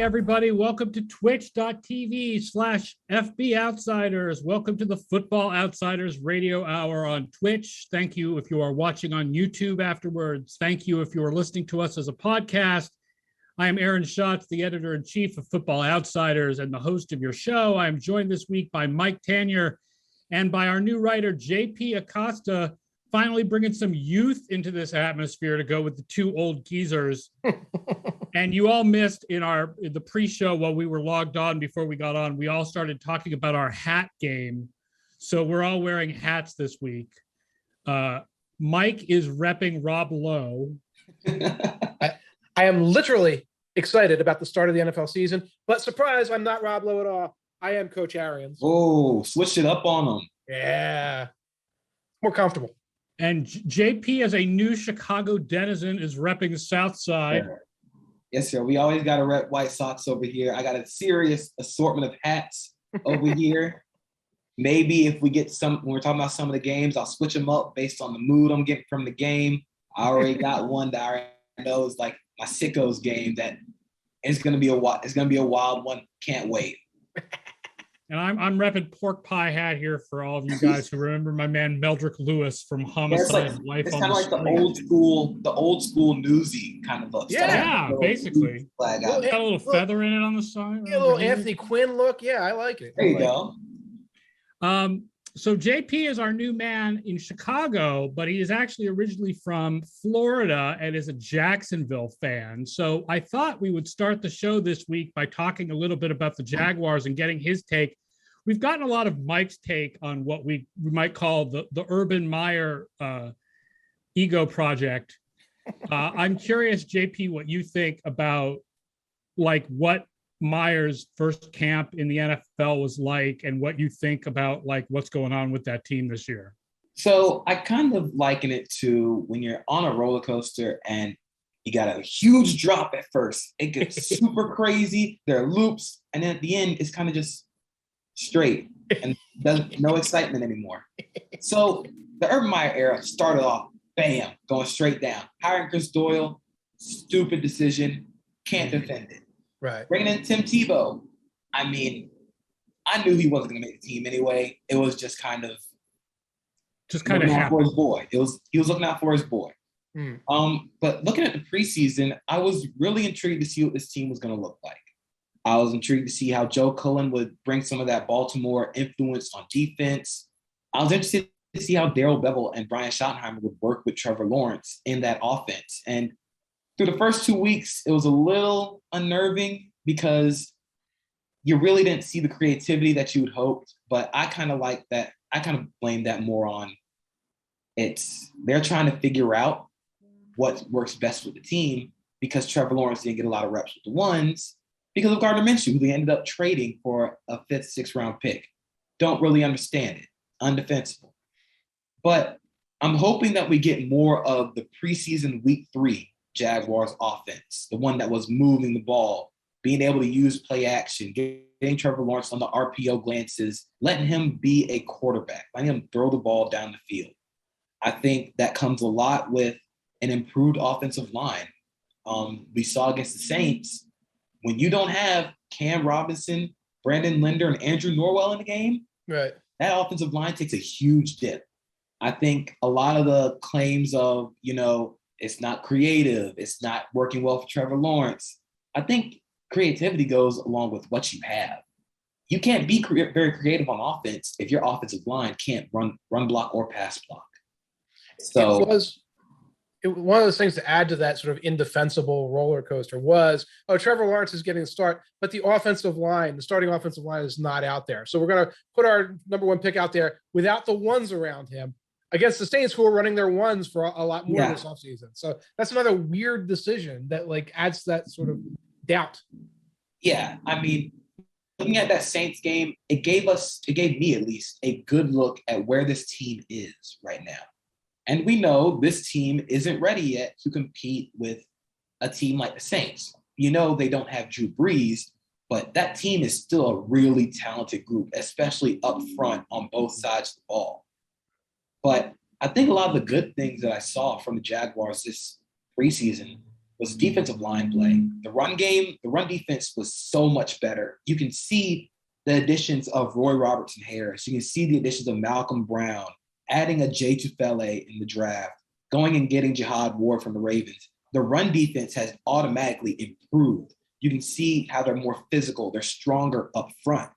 Hey, everybody. Welcome to twitch.tv/FB Outsiders. Welcome to the Football Outsiders Radio Hour on Twitch. Thank you if you are watching on YouTube afterwards. Thank you if you are listening to us as a podcast. I am Aaron Schatz, the editor-in-chief of Football Outsiders and the host of your show. I am joined this week by Mike Tanier and by our new writer, JP Acosta, finally bringing some youth into this atmosphere to go with the two old geezers. And you all missed in the pre-show while we were logged on before we got on, we all started talking about our hat game. So we're all wearing hats this week. Mike is repping Rob Lowe. I am literally excited about the start of the NFL season, but surprise, I'm not Rob Lowe at all. I am Coach Arians. Oh, switch it up on them. Yeah. More comfortable. And JP, as a new Chicago denizen, is repping the South Side. Yeah. Yes, sir. We always got to rep White Sox over here. I got a serious assortment of hats over here. Maybe if we get when we're talking about some of the games, I'll switch them up based on the mood I'm getting from the game. I already got one that I know is like my sickos game that it's going to be a wild one. Can't wait. And I'm repping pork pie hat here for all of you guys who remember my man Meldrick Lewis from Homicide Life it's on kind of like the old school newsy kind of look. Yeah, basically. Flag Got a little feather in it on the side. Yeah, a little Anthony Quinn look. Yeah, I like it. There you go. So JP is our new man in Chicago, but he is actually originally from Florida and is a Jacksonville fan. So I thought we would start the show this week by talking a little bit about the Jaguars and getting his take. We've gotten a lot of Mike's take on what we might call the Urban Meyer ego project. I'm curious, JP, what you think about like what Meyer's first camp in the NFL was like and what you think about like what's going on with that team this year. So I kind of liken it to when you're on a roller coaster and you got a huge drop at first. It gets super crazy. There are loops. And then at the end, it's kind of just straight and no excitement anymore. So the Urban Meyer era started off, bam, going straight down. Hiring Chris Doyle, stupid decision. Can't defend it. Right. Bringing in Tim Tebow. I mean, I knew he wasn't going to make the team anyway. It was just kind of looking out for his boy. He was looking out for his boy. But looking at the preseason, I was really intrigued to see what this team was going to look like. I was intrigued to see how Joe Cullen would bring some of that Baltimore influence on defense. I was interested to see how Darrell Bevell and Brian Schottenheimer would work with Trevor Lawrence in that offense. And through the first 2 weeks, it was a little unnerving because you really didn't see the creativity that you had hoped. But I kind of like that. I kind of blame that more on they're trying to figure out what works best with the team because Trevor Lawrence didn't get a lot of reps with the ones because of Gardner Minshew, who they ended up trading for a 5th, 6th round pick. Don't really understand it. Undefensible. But I'm hoping that we get more of the preseason week 3 Jaguars offense, the one that was moving the ball, being able to use play action, getting Trevor Lawrence on the RPO glances, letting him be a quarterback, letting him throw the ball down the field. I think that comes a lot with an improved offensive line. We saw against the Saints, when you don't have Cam Robinson, Brandon Linder, and Andrew Norwell in the game, right, that offensive line takes a huge dip. I think a lot of the claims of, it's not creative, it's not working well for Trevor Lawrence. I think creativity goes along with what you have. You can't be very creative on offense if your offensive line can't run block or pass block. So it was one of those things to add to that sort of indefensible roller coaster was, Trevor Lawrence is getting a start, but the starting offensive line is not out there. So we're going to put our number 1 pick out there without the ones around him against the Saints, who are running their ones for a lot more this offseason. So that's another weird decision that adds that sort of doubt. Yeah. I mean, looking at that Saints game, it gave me at least a good look at where this team is right now. And we know this team isn't ready yet to compete with a team like the Saints. They don't have Drew Brees, but that team is still a really talented group, especially up front on both sides of the ball. But I think a lot of the good things that I saw from the Jaguars this preseason was defensive line play. The run defense was so much better. You can see the additions of Roy Robertson Harris. You can see the additions of Malcolm Brown, adding a Jay Tufele in the draft, going and getting Jihad Ward from the Ravens. The run defense has automatically improved. You can see how they're more physical. They're stronger up front.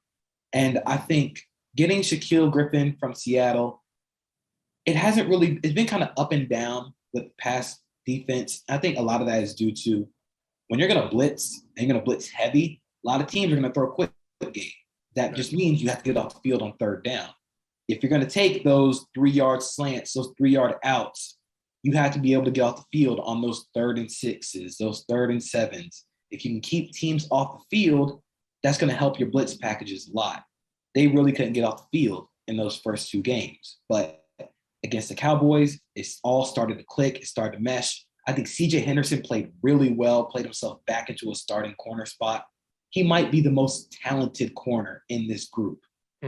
And I think getting Shaquille Griffin from Seattle, it's been kind of up and down with pass defense. I think a lot of that is due to when you're going to blitz and you're going to blitz heavy, a lot of teams are going to throw a quick game. That just means you have to get off the field on third down. If you're going to take those 3-yard slants, those 3-yard outs, you have to be able to get off the field on those 3rd and 6s, those 3rd and 7s. If you can keep teams off the field, that's going to help your blitz packages a lot. They really couldn't get off the field in those first 2 games. But against the Cowboys, it's all started to click. It started to mesh. I think C.J. Henderson played really well, played himself back into a starting corner spot. He might be the most talented corner in this group.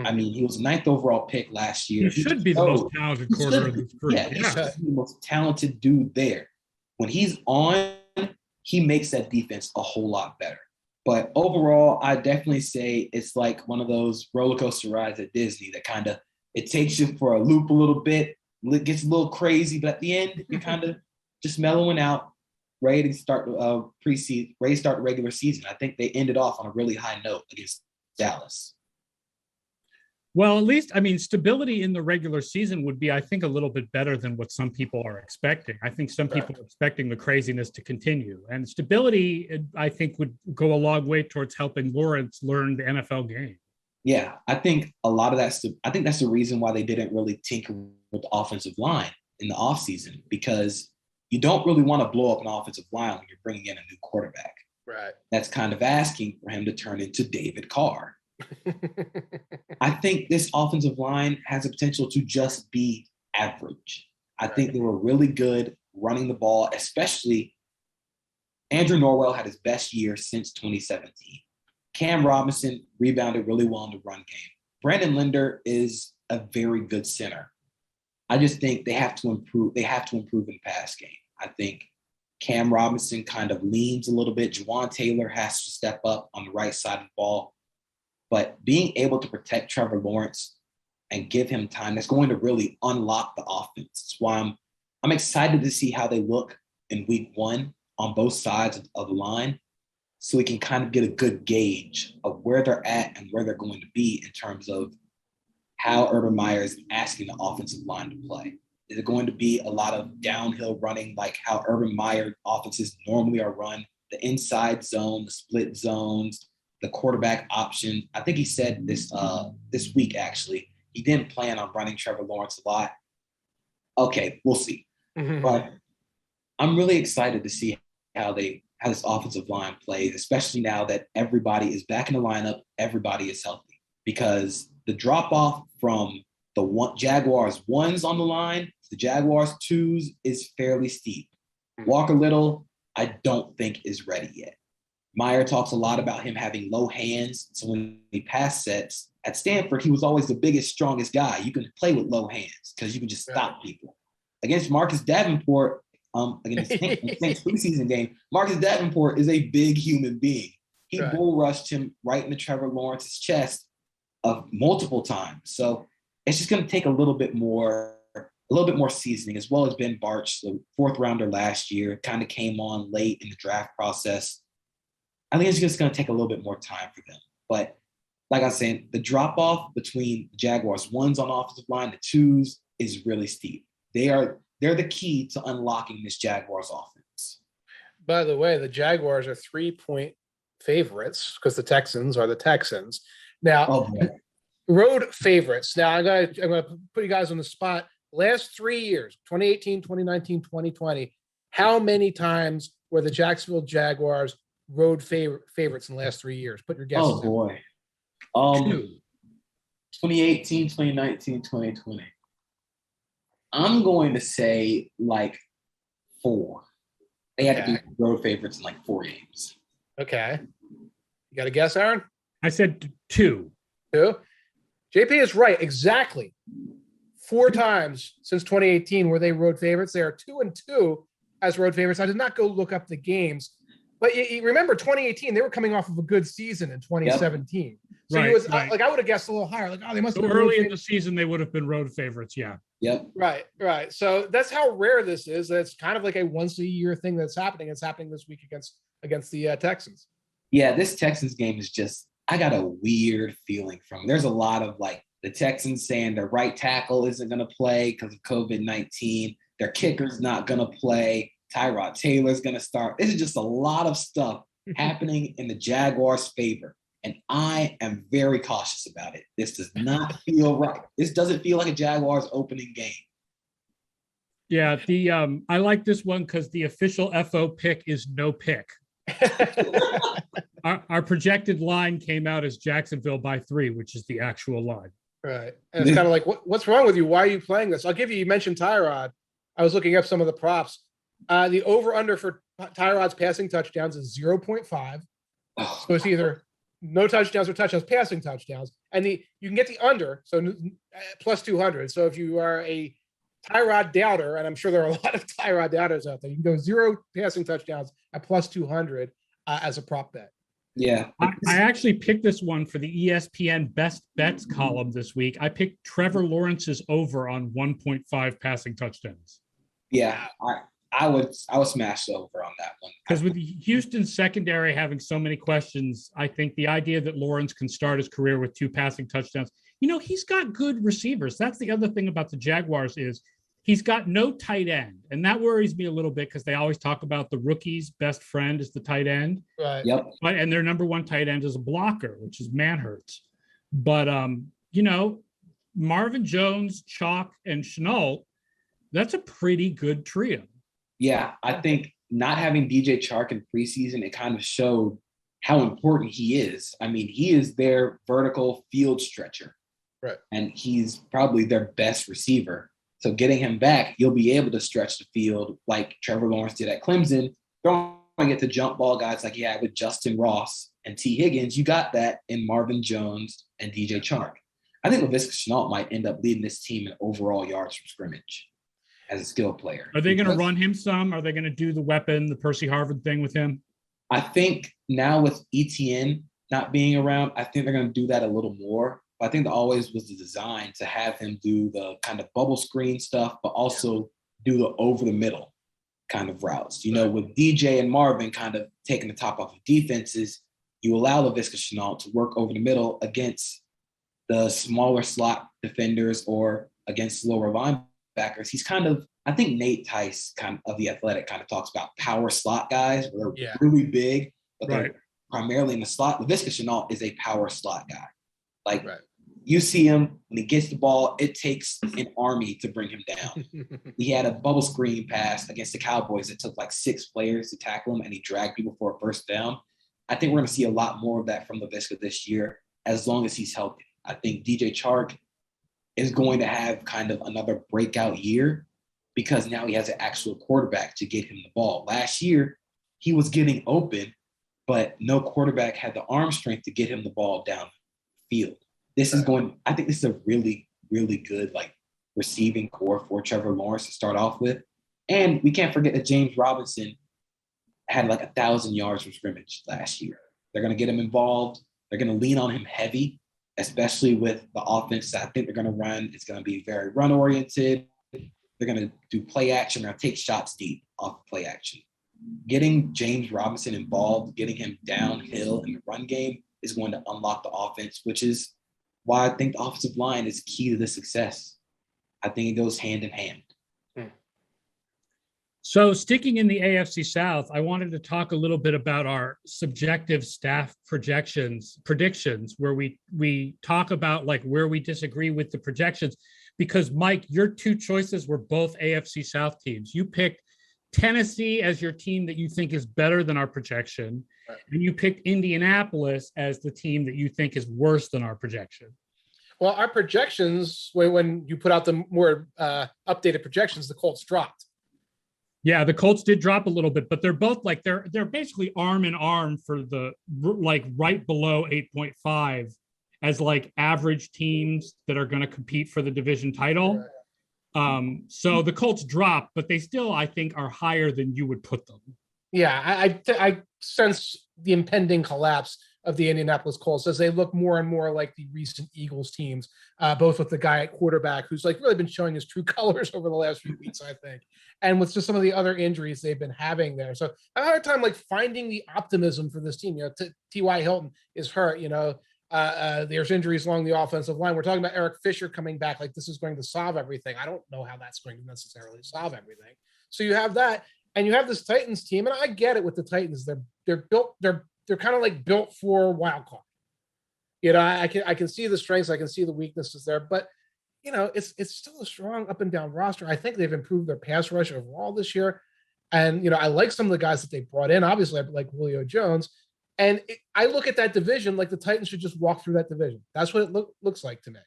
I mean, he was 9th overall pick last year. He should be the most talented corner in this group. Yeah, he should be the most talented dude there. When he's on, he makes that defense a whole lot better. But overall, I definitely say it's like one of those roller coaster rides at Disney that kind of, it takes you for a loop a little bit, it gets a little crazy, but at the end, you're kind of just mellowing out, ready to start preseason, ready to start the regular season. I think they ended off on a really high note against Dallas. Well, at least, I mean, stability in the regular season would be, I think, a little bit better than what some people are expecting. I think some people are expecting the craziness to continue. And stability, I think, would go a long way towards helping Lawrence learn the NFL game. Yeah, I think a lot of that's the reason why they didn't really tinker with the offensive line in the offseason, because you don't really want to blow up an offensive line when you're bringing in a new quarterback. Right. That's kind of asking for him to turn into David Carr. I think this offensive line has the potential to just be average. I think they were really good running the ball, especially Andrew Norwell had his best year since 2017. Cam Robinson rebounded really well in the run game. Brandon Linder is a very good center. I just think they have to improve. They have to improve in the pass game. I think Cam Robinson kind of leans a little bit. Juwan Taylor has to step up on the right side of the ball. But being able to protect Trevor Lawrence and give him time, that's going to really unlock the offense. That's why I'm excited to see how they look in week 1 on both sides of the line, so we can kind of get a good gauge of where they're at and where they're going to be in terms of how Urban Meyer is asking the offensive line to play. Is it going to be a lot of downhill running like how Urban Meyer offenses normally are run, the inside zone, the split zones, the quarterback option? I think he said this week, actually, he didn't plan on running Trevor Lawrence a lot. Okay, we'll see. Mm-hmm. But I'm really excited to see how this offensive line plays, especially now that everybody is back in the lineup, everybody is healthy. Because the drop-off from the Jaguars 1s on the line to the Jaguars 2s is fairly steep. Walker Little, I don't think is ready yet. Meyer talks a lot about him having low hands. So when he pass sets at Stanford, he was always the biggest, strongest guy. You can play with low hands because you can just stop people. Against Marcus Davenport, against the Saints preseason game, Marcus Davenport is a big human being. He bull rushed him right into Trevor Lawrence's chest multiple times. So it's just going to take a little bit more seasoning, as well as Ben Barch, the 4th rounder last year, kind of came on late in the draft process. I think it's just going to take a little bit more time for them. But like I was saying, the drop-off between the Jaguars 1s on the offensive line, the 2s, is really steep. They're the key to unlocking this Jaguars offense. By the way, the Jaguars are 3-point favorites because the Texans are the Texans. Now, road favorites. Now, I'm gonna put you guys on the spot. Last 3 years, 2018, 2019, 2020, how many times were the Jacksonville Jaguars road favorites in the last 3 years? Put your guesses. Oh, boy. 2018, 2019, 2020. I'm going to say like 4. They had to be road favorites in like 4 games. Okay. You got a guess, Aaron? I said 2. 2? JP is right. Exactly. 4 times since 2018 were they road favorites. They are 2-2 as road favorites. I did not go look up the games, but you remember 2018, they were coming off of a good season in 2017. Yep. So right, it was like, I would have guessed a little higher. Like, oh, they must have been early in the season, they would have been road favorites. Yeah. Yep. Right. So that's how rare this is. It's kind of like a once a year thing that's happening. It's happening this week against the Texans. Yeah, this Texans game is just, I got a weird feeling from it. There's a lot of like the Texans saying their right tackle isn't going to play because of COVID-19. Their kicker's not going to play. Tyrod Taylor's going to start. This is just a lot of stuff happening in the Jaguars' favor. And I am very cautious about it. This does not feel right. This doesn't feel like a Jaguars opening game. Yeah, I like this one because the official FO pick is no pick. Our projected line came out as Jacksonville by 3, which is the actual line. Right. And it's kind of like, what's wrong with you? Why are you playing this? You mentioned Tyrod. I was looking up some of the props. The over-under for Tyrod's passing touchdowns is 0.5. So it's either no touchdowns or touchdowns, passing touchdowns. And you can get the under, so plus 200. So if you are a Tyrod doubter, and I'm sure there are a lot of Tyrod doubters out there, you can go 0 passing touchdowns at plus 200 as a prop bet. Yeah. I actually picked this one for the ESPN Best Bets column this week. I picked Trevor Lawrence's over on 1.5 passing touchdowns. Yeah, I would smash the over on that one. Because with Houston's secondary having so many questions, I think the idea that Lawrence can start his career with 2 passing touchdowns, he's got good receivers. That's the other thing about the Jaguars is he's got no tight end. And that worries me a little bit because they always talk about the rookie's best friend is the tight end. Right. Yep. And their number 1 tight end is a blocker, which is Manhurts. But, Marvin Jones, Chalk, and Shenault, that's a pretty good trio. Yeah, I think not having DJ Chark in preseason, it kind of showed how important he is. I mean, he is their vertical field stretcher. Right. And he's probably their best receiver. So getting him back, you'll be able to stretch the field like Trevor Lawrence did at Clemson. Throwing it to jump ball guys like he had with Justin Ross and T. Higgins. You got that in Marvin Jones and DJ Chark. I think Laviska Shenault might end up leading this team in overall yards from scrimmage as a skill player. Are they going to run him some? Are they going to do the weapon, the Percy Harvin thing with him? I think now with ETN not being around, I think they're going to do that a little more. I think that always was the design to have him do the kind of bubble screen stuff, but also do the over the middle kind of routes. With DJ and Marvin kind of taking the top off of defenses, you allow Laviska Shenault to work over the middle against the smaller slot defenders or against lower linebackers. He's kind of, I think Nate Tice kind of The Athletic kind of talks about power slot guys where they're really big, but they're primarily in the slot. Laviska Shenault is a power slot guy. You see him when he gets the ball, it takes an army to bring him down. He had a bubble screen pass against the Cowboys that took like 6 players to tackle him, and he dragged people for a first down. I think we're going to see a lot more of that from Laviska this year, as long as he's healthy. I think DJ Chark is going to have kind of another breakout year because now he has an actual quarterback to get him the ball. Last year, he was getting open, but no quarterback had the arm strength to get him the ball down the field. I think this is a really, really good receiving core for Trevor Lawrence to start off with. And we can't forget that James Robinson had 1,000 yards from scrimmage last year. They're going to get him involved. They're going to lean on him heavy, especially with the offense that I think they're going to run. It's going to be very run-oriented. They're going to do play action. They're going to take shots deep off play action. Getting James Robinson involved, getting him downhill in the run game is going to unlock the offense, which is why I think the offensive line is key to the success. I think it goes hand in hand. So sticking in the AFC South, I wanted to talk a little bit about our subjective staff predictions, where we talk about where we disagree with the projections. Because Mike, your 2 choices were both AFC South teams. You picked Tennessee as your team that you think is better than our projection. Right. And you picked Indianapolis as the team that you think is worse than our projection. Well, our projections, when you put out the more updated projections, the Colts dropped. Yeah, the Colts did drop a little bit, but they're both they're basically arm in arm for the right below 8.5 as average teams that are going to compete for the division title. So the Colts drop, but they still, I think, are higher than you would put them. Yeah, I sense the impending collapse of the Indianapolis Colts as they look more and more like the recent Eagles teams, both with the guy at quarterback who's like really been showing his true colors over the last few weeks, I think, and with just some of the other injuries they've been having there. So I had a hard time like finding the optimism for this team. You know, T.Y. Hilton is hurt. You know, there's injuries along the offensive line. We're talking about Eric Fisher coming back. Like this is going to solve everything. I don't know how that's going to necessarily solve everything. So you have that, and you have this Titans team, and I get it with the Titans. They're kind of like built for wild card. You know, I can see the strengths, I can see the weaknesses there, but you know, it's still a strong up and down roster. I think they've improved their pass rush overall this year, and you know, I like some of the guys that they brought in. Obviously, I like Julio Jones, and I look at that division like the Titans should just walk through that division. That's what it looks like to me.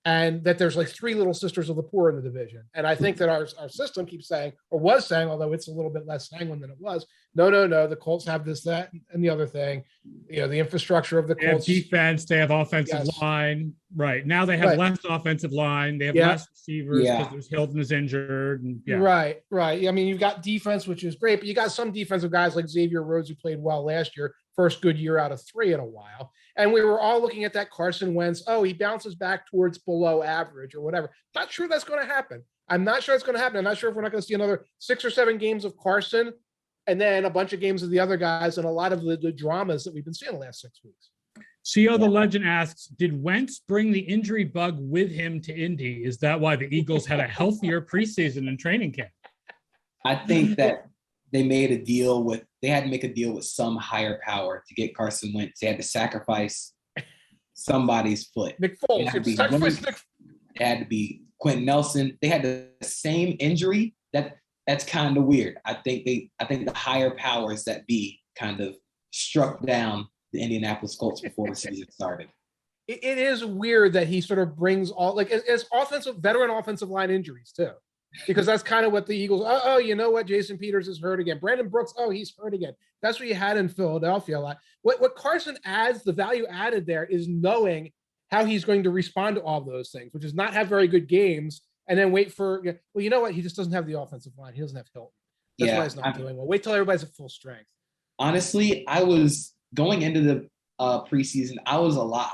And that there's like three little sisters of the poor in the division. And I think that our system keeps saying, or was saying, although it's a little bit less sanguine than it was, no, the Colts have this, that, and the other thing. You know, the infrastructure of the Colts. They have defense, they have offensive line. Right. Now they have less offensive line. They have less receivers because Hilton is injured. And, Right. I mean, you've got defense, which is great, but you got some defensive guys like Xavier Rhodes who played well last year, first good year out of 3 in a while. And we were all looking at that Carson Wentz. Oh, he bounces back towards below average or whatever. Not sure that's going to happen. I'm not sure it's going to happen. I'm not sure if we're not going to see another 6 or 7 games of Carson and then a bunch of games of the other guys and a lot of the dramas that we've been seeing the last 6 weeks. CO the Legend asks, did Wentz bring the injury bug with him to Indy? Is that why the Eagles had a healthier preseason and training camp? I think that they had to make a deal with some higher power to get Carson Wentz. They had to sacrifice somebody's foot. Nick Foles. It had to be Quentin Nelson. They had the same injury. That's kind of weird. I think the higher powers that be kind of struck down the Indianapolis Colts before the season started. It is weird that he sort of brings all like as veteran offensive line injuries too. Because that's kind of what the Eagles, you know what? Jason Peters is hurt again. Brandon Brooks, he's hurt again. That's what you had in Philadelphia a lot. What Carson adds, the value added there is knowing how he's going to respond to all those things, which is not have very good games and then wait for, well, you know what? He just doesn't have the offensive line. He doesn't have Hilton. That's why he's not doing well. Wait till everybody's at full strength. Honestly, I was going into the preseason, I was a lot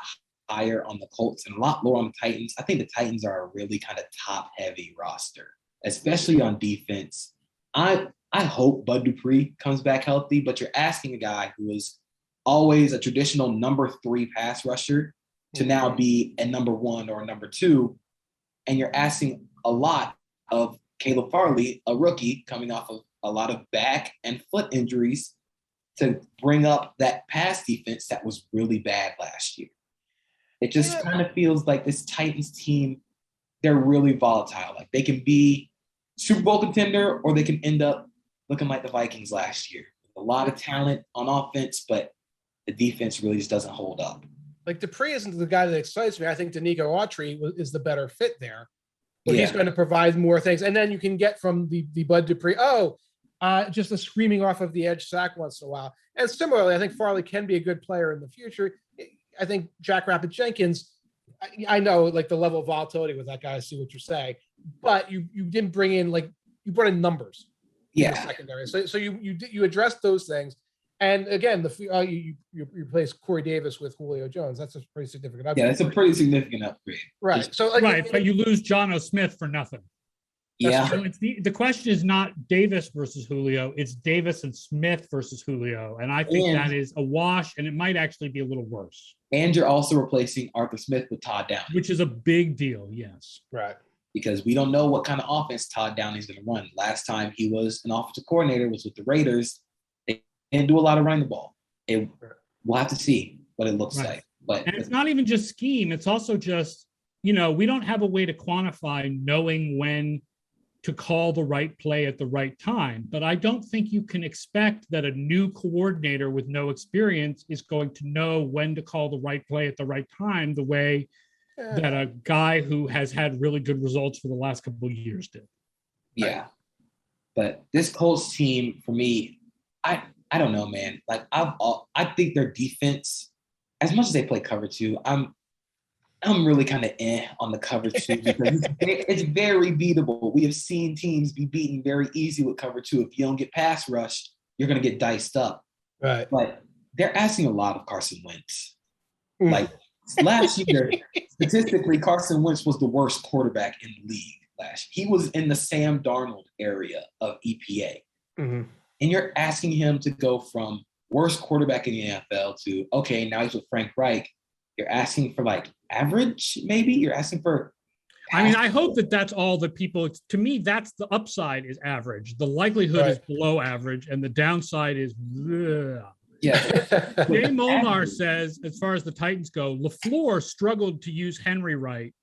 higher on the Colts and a lot lower on the Titans. I think the Titans are a really kind of top-heavy roster, especially on defense. I hope Bud Dupree comes back healthy, but you're asking a guy who was always a traditional number 3 pass rusher to now be a number 1 or a number 2. And you're asking a lot of Caleb Farley, a rookie coming off of a lot of back and foot injuries, to bring up that pass defense that was really bad last year. It just kind of feels like this Titans team, they're really volatile. Like they can be Super Bowl contender, or they can end up looking like the Vikings last year. A lot of talent on offense, but the defense really just doesn't hold up. Like Dupree isn't the guy that excites me. I think Danico Autry is the better fit there. But he's going to provide more things. And then you can get from the Bud Dupree, just a screaming off of the edge sack once in a while. And similarly, I think Farley can be a good player in the future. I think Jack Rapid Jenkins, I know like the level of volatility with that guy, I see what you're saying, but you didn't bring in you brought in numbers. In the secondary. So you addressed those things. And again, you replace Corey Davis with Julio Jones. That's a pretty significant upgrade. Yeah, that's a pretty significant upgrade. Right. But you lose John O. Smith for nothing. Yeah. So the question is not Davis versus Julio. It's Davis and Smith versus Julio. And I think that is a wash, and it might actually be a little worse. And you're also replacing Arthur Smith with Todd Downing. Which is a big deal, yes. Right. Because we don't know what kind of offense Todd Downing's going to run. Last time he was an offensive coordinator was with the Raiders. They didn't do a lot of running the ball. We'll have to see what it looks like. But and it's not even just scheme. It's also just, we don't have a way to quantify knowing when to call the right play at the right time. But I don't think you can expect that a new coordinator with no experience is going to know when to call the right play at the right time the way that a guy who has had really good results for the last couple of years did. Yeah. But this Colts team, for me, I don't know, man. Like I think their defense, as much as they play cover 2, I'm really kind of on the cover 2 because it's very beatable. We have seen teams be beaten very easy with cover 2. If you don't get pass rush, you're going to get diced up. Right. But they're asking a lot of Carson Wentz. Like last year, statistically, Carson Wentz was the worst quarterback in the league last year. He was in the Sam Darnold area of EPA. Mm-hmm. And you're asking him to go from worst quarterback in the NFL to, okay, now he's with Frank Reich. You're asking for like average, maybe? You're asking for. I mean, I hope that's all the people. To me, that's the upside is average. The likelihood is below average, and the downside is. Ugh. Yeah. Jay Molnar says, as far as the Titans go, LaFleur struggled to use Henry right.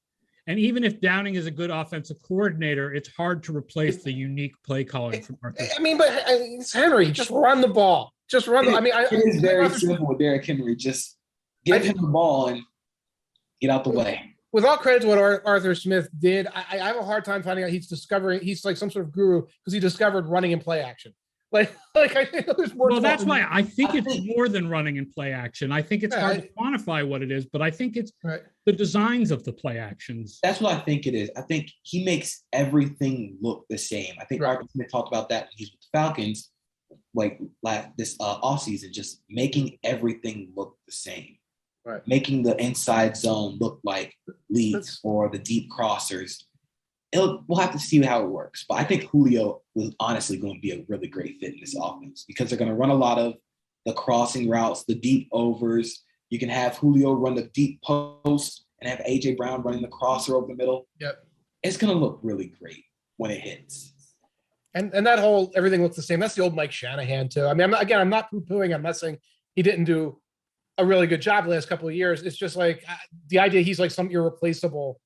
And even if Downing is a good offensive coordinator, it's hard to replace the unique play calling from Arthur. I mean, but it's Henry. Just run the ball. Just run the. I mean, it is very simple with Derrick Henry. Just give him the ball and get out the way. With all credit to what Arthur Smith did, I have a hard time finding out he's like some sort of guru because he discovered running in play action. Like I think there's more. Well, that's why I think it's more than running in play action. I think it's hard to quantify what it is, but I think it's the designs of the play actions. That's what I think it is. I think he makes everything look the same. I think Arthur Smith talked about that when he's with the Falcons, like this offseason, just making everything look the same. Right. Making the inside zone look like leads or the deep crossers. We'll have to see how it works. But I think Julio was honestly going to be a really great fit in this offense because they're going to run a lot of the crossing routes, the deep overs. You can have Julio run the deep post and have A.J. Brown running the crosser over the middle. Yep. It's going to look really great when it hits. And that whole everything looks the same. That's the old Mike Shanahan too. I mean, I'm not poo-pooing. I'm not saying he didn't do a really good job the last couple of years. It's just like the idea he's like some irreplaceable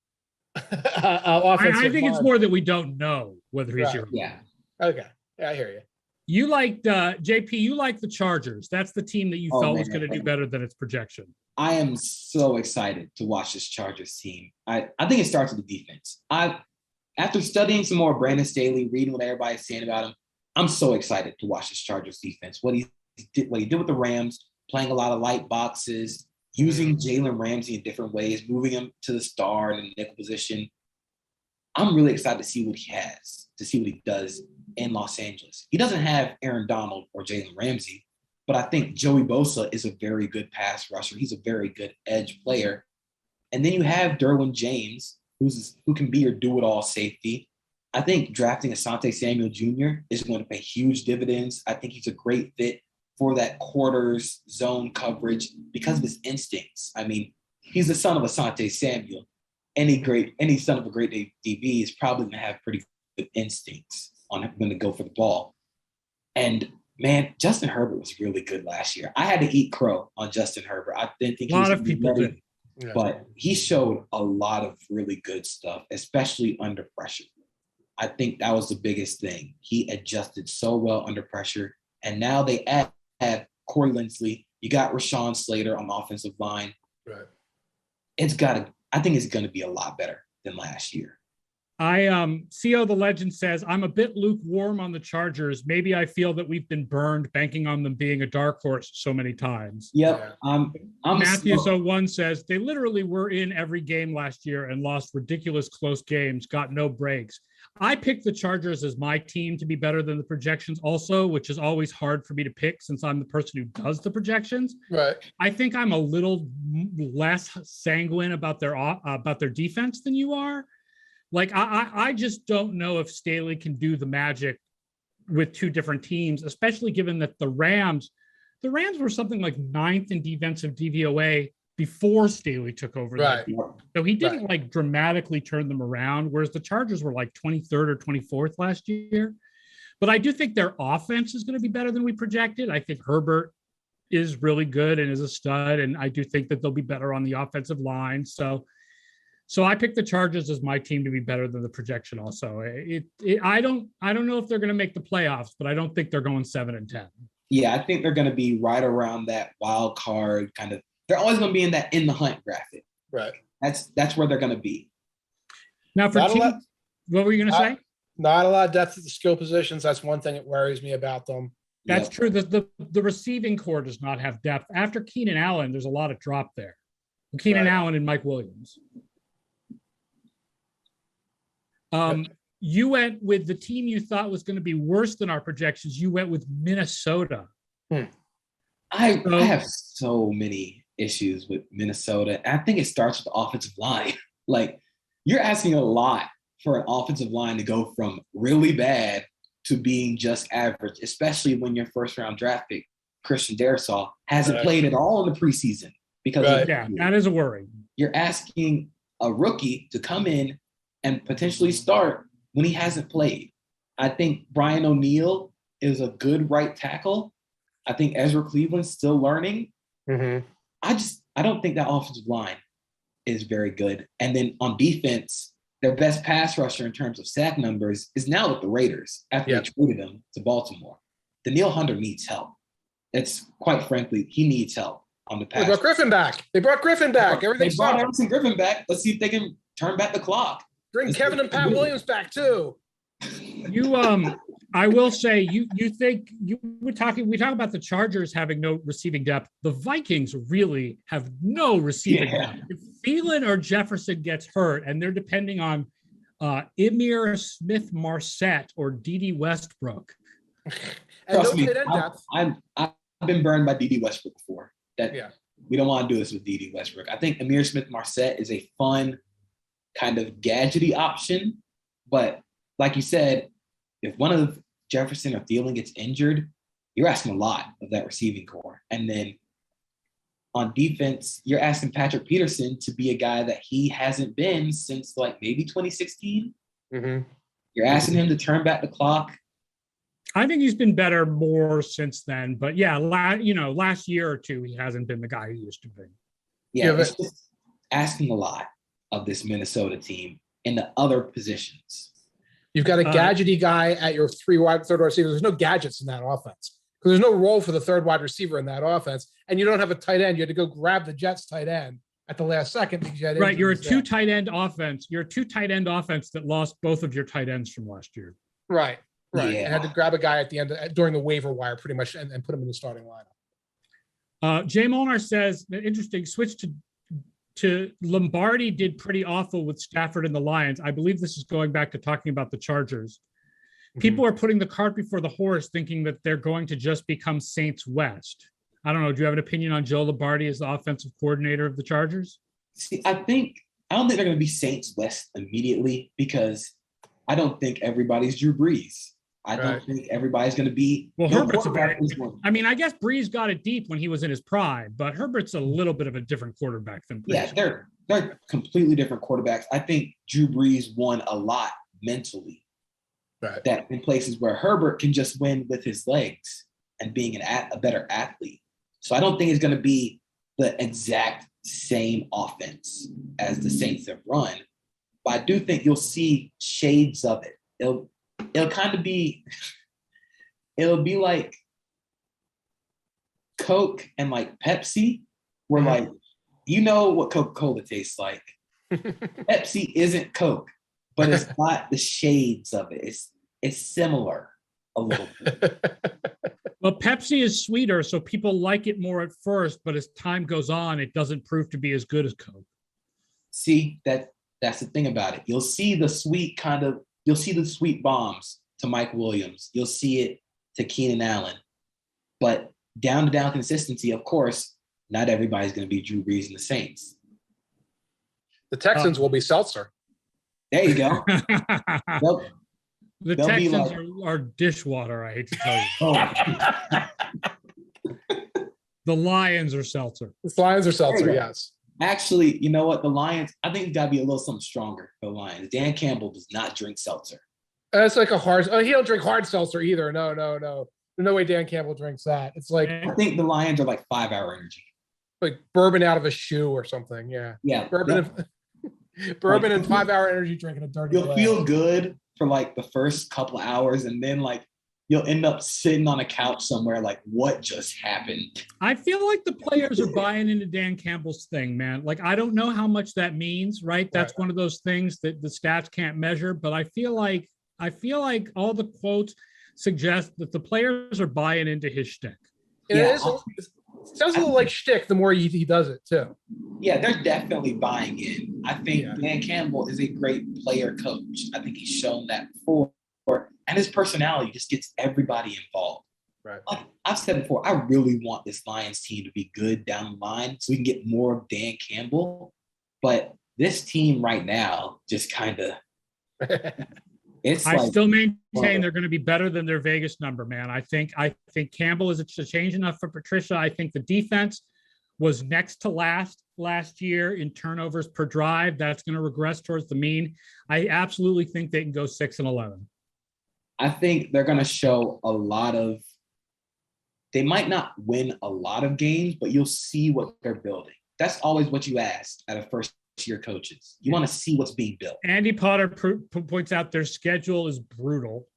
offensive. I think it's more that we don't know whether he's irreplaceable. Yeah. Okay. Yeah, I hear you. You liked JP. You like the Chargers. That's the team that you felt was going to do better than its projection. I am so excited to watch this Chargers team. I think it starts with the defense. After studying some more Brandon Staley, reading what everybody's saying about him, I'm so excited to watch this Chargers defense. What he did with the Rams, playing a lot of light boxes, using Jalen Ramsey in different ways, moving him to the star and the nickel position. I'm really excited to see what he has, to see what he does in Los Angeles. He doesn't have Aaron Donald or Jalen Ramsey, but I think Joey Bosa is a very good pass rusher. He's a very good edge player. And then you have Derwin James, who can be your do-it-all safety. I think drafting Asante Samuel Jr. is going to pay huge dividends. I think he's a great fit for that quarters zone coverage because of his instincts. I mean, he's the son of Asante Samuel. Any son of a great DB is probably going to have pretty good instincts on when to go for the ball. And man, Justin Herbert was really good last year. I had to eat crow on Justin Herbert. I didn't think a lot of people did. Yeah. But he showed a lot of really good stuff, especially under pressure. I think that was the biggest thing. He adjusted so well under pressure. And now they add Corey Linsley. You got Rashawn Slater on the offensive line. Right. I think it's going to be a lot better than last year. CO the Legend says, I'm a bit lukewarm on the Chargers. Maybe I feel that we've been burned banking on them being a dark horse so many times. Yep. Matthews 01 says, they literally were in every game last year and lost ridiculous close games, got no breaks. I picked the Chargers as my team to be better than the projections also, which is always hard for me to pick since I'm the person who does the projections. Right. I think I'm a little less sanguine about their defense than you are. Like, I just don't know if Staley can do the magic with two different teams, especially given that the Rams were something like 9th in defensive DVOA before Staley took over. Right. So he didn't like dramatically turn them around, whereas the Chargers were like 23rd or 24th last year. But I do think their offense is going to be better than we projected. I think Herbert is really good and is a stud, and I do think that they'll be better on the offensive line. So I picked the Chargers as my team to be better than the projection. Also, I don't know if they're going to make the playoffs, but I don't think they're going 7-10. Yeah, I think they're going to be right around that wild card kind of. They're always going to be in the hunt graphic. Right. That's where they're going to be. Now for teams, what were you going to say? Not a lot of depth at the skill positions. That's one thing that worries me about them. That's true. The receiving core does not have depth. After Keenan Allen, there's a lot of drop there. Keenan Allen and Mike Williams. You went with the team you thought was going to be worse than our projections. You went with Minnesota. I have so many issues with Minnesota. I think it starts with the offensive line. Like, you're asking a lot for an offensive line to go from really bad to being just average, especially when your first round draft pick, Christian Darrisaw, hasn't played at all in the preseason. Because that is a worry. You're asking a rookie to come in and potentially start when he hasn't played. I think Brian O'Neill is a good right tackle. I think Ezra Cleveland's still learning. Mm-hmm. I don't think that offensive line is very good. And then on defense, their best pass rusher in terms of sack numbers is now with the Raiders after they traded him to Baltimore. Danielle Hunter needs help. It's quite frankly, he needs help on the pass. They brought Griffin back. They brought Emerson Griffin back. Let's see if they can turn back the clock. Bring Kevin and Pat Williams back too. I will say we talk about the Chargers having no receiving depth. The Vikings really have no receiving depth. If Thielen or Jefferson gets hurt and they're depending on Emir Smith-Marset or Dede Westbrook. Trust me, I've been burned by Dede Westbrook before. We don't want to do this with Dede Westbrook. I think Emir Smith-Marset is a fun kind of gadgety option, but like you said, if one of Jefferson or Thielen gets injured, you're asking a lot of that receiving core. And then on defense, you're asking Patrick Peterson to be a guy that he hasn't been since like maybe 2016. Mm-hmm. You're asking him to turn back the clock. I think he's been better more since then, but last year or two, he hasn't been the guy he used to be. It's just asking a lot of this Minnesota team in the other positions. You've got a gadgety guy at your third wide receiver. There's no gadgets in that offense because there's no role for the third wide receiver in that offense. And you don't have a tight end. You had to go grab the Jets tight end at the last second because you had right. You're a two tight end offense. You're a two tight end offense that lost both of your tight ends from last year. Right. Yeah. I had to grab a guy at the end during the waiver wire pretty much and put him in the starting lineup. Jay Molnar says, interesting, switch to Lombardi did pretty awful with Stafford and the Lions. I believe this is going back to talking about the Chargers. People are putting the cart before the horse, thinking that they're going to just become Saints West. I don't know. Do you have an opinion on Joe Lombardi as the offensive coordinator of the Chargers? See, I don't think they're going to be Saints West immediately because I don't think everybody's Drew Brees. I don't think everybody's going to be. Well, Herbert's I guess Brees got it deep when he was in his prime, but Herbert's a little bit of a different quarterback than Brees. Yeah, they're completely different quarterbacks. I think Drew Brees won a lot mentally. Right. That in places where Herbert can just win with his legs and being a better athlete. So I don't think it's going to be the exact same offense as the Saints have run, but I do think you'll see shades of it. It'll kind of be, it'll be like Coke and like Pepsi, where like, you know what Coca-Cola tastes like. Pepsi isn't Coke, but it's not the shades of it. It's similar a little bit. Well, Pepsi is sweeter, so people like it more at first, but as time goes on, it doesn't prove to be as good as Coke. See, that's the thing about it. You'll see the sweet bombs to Mike Williams. You'll see it to Keenan Allen. But down-to-down consistency, of course, not everybody's going to be Drew Brees and the Saints. The Texans will be Seltzer. There you go. The Texans are dishwater, I hate to tell you. The Lions are seltzer. The Lions are seltzer, yes. Actually, you know what? The Lions, I think it's got to be a little something stronger for the Lions. Dan Campbell does not drink seltzer. It's like a hard. Oh, he don't drink hard seltzer either. No. There's no way Dan Campbell drinks that. It's like I think the Lions are like 5 Hour Energy, like bourbon out of a shoe or something. Yeah. Bourbon and 5 Hour Energy drinking a dirty. You'll feel good for like the first couple of hours, and then like you'll end up sitting on a couch somewhere like, what just happened? I feel like the players are buying into Dan Campbell's thing, man. Like, I don't know how much that means, right? That's one of those things that the stats can't measure, but I feel like all the quotes suggest that the players are buying into his shtick. It sounds a little like shtick the more he does it too. Yeah, they're definitely buying in. I think Dan Campbell is a great player coach. I think he's shown that before. And his personality just gets everybody involved. Right. Like I've said before, I really want this Lions team to be good down the line so we can get more of Dan Campbell. But this team right now just kind of I still maintain they're going to be better than their Vegas number, man. I think Campbell is a change enough for Patricia. I think the defense was next to last year in turnovers per drive. That's going to regress towards the mean. I absolutely think they can go 6-11. I think they're going to show a lot of. They might not win a lot of games, but you'll see what they're building. That's always what you ask out of first-year coaches. You want to see what's being built. Andy Potter points out their schedule is brutal,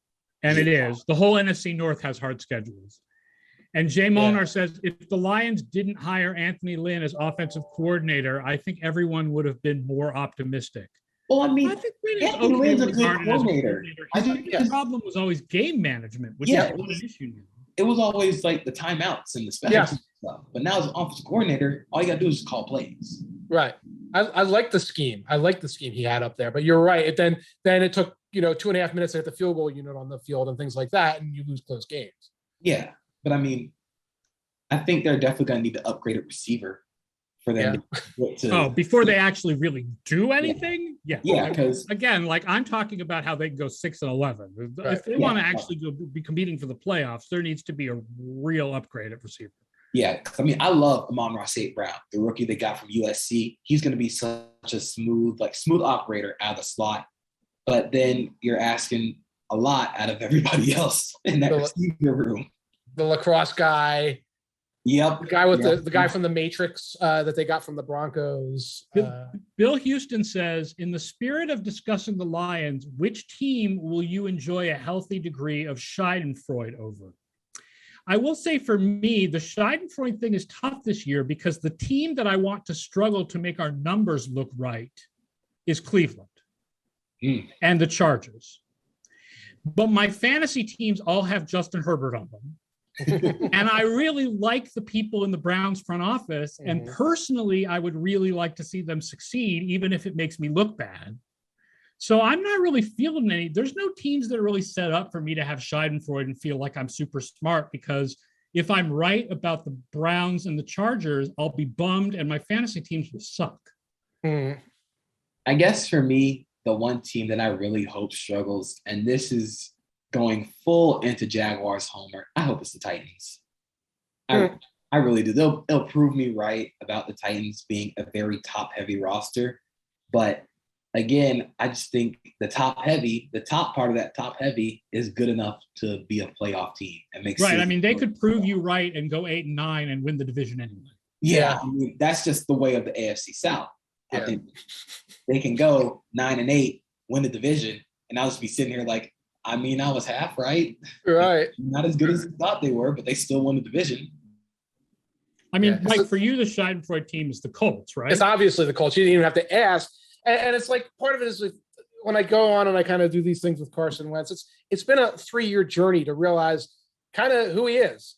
and it is. The whole NFC North has hard schedules. And Jay Molnar says, if the Lions didn't hire Anthony Lynn as offensive coordinator, I think everyone would have been more optimistic. Well, I mean, I think Anthony Lynn's a good coordinator. The problem was always game management, which is an issue now. It was always like the timeouts and the special stuff. But now as an offensive coordinator, all you got to do is just call plays. Right. I like the scheme. I like the scheme he had up there. But you're right. Then it took 2.5 minutes to hit the field goal unit on the field and things like that, and you lose close games. Yeah. But I mean, I think they're definitely going to need to upgrade a receiver for them to before they actually really do anything. Yeah, because again, like I'm talking about how they can go 6-11. Right. If they want to actually be competing for the playoffs, there needs to be a real upgrade at receiver. Yeah, I mean, I love Amon-Ra St. Brown, the rookie they got from USC. He's going to be such a smooth operator out of the slot. But then you're asking a lot out of everybody else in that receiver room. The lacrosse guy. Yep. The guy with the guy from the Matrix that they got from the Broncos. Bill Houston says, in the spirit of discussing the Lions, which team will you enjoy a healthy degree of Schadenfreude over? I will say for me, the Schadenfreude thing is tough this year because the team that I want to struggle to make our numbers look right is Cleveland and the Chargers. But my fantasy teams all have Justin Herbert on them. And I really like the people in the Browns front office. And personally, I would really like to see them succeed, even if it makes me look bad. So I'm not really feeling any. There's no teams that are really set up for me to have Schadenfreude and feel like I'm super smart, because if I'm right about the Browns and the Chargers, I'll be bummed and my fantasy teams will suck. I guess for me, the one team that I really hope struggles, and this is going full into Jaguars homer, I hope it's the Titans. I really do. They'll prove me right about the Titans being a very top-heavy roster. But again, I just think the top part of that top heavy is good enough to be a playoff team and make right. I mean, they could prove you right and go 8-9 and win the division anyway. Yeah, I mean, that's just the way of the AFC South. I think they can go 9-8, win the division, and I'll just be sitting here like, I mean, I was half right. Right. Not as good as I thought they were, but they still won the division. I mean, Mike, for you, the Schadenfreude team is the Colts, right? It's obviously the Colts. You didn't even have to ask. And it's like part of it is like, when I go on and I kind of do these things with Carson Wentz, it's been a 3-year journey to realize kind of who he is,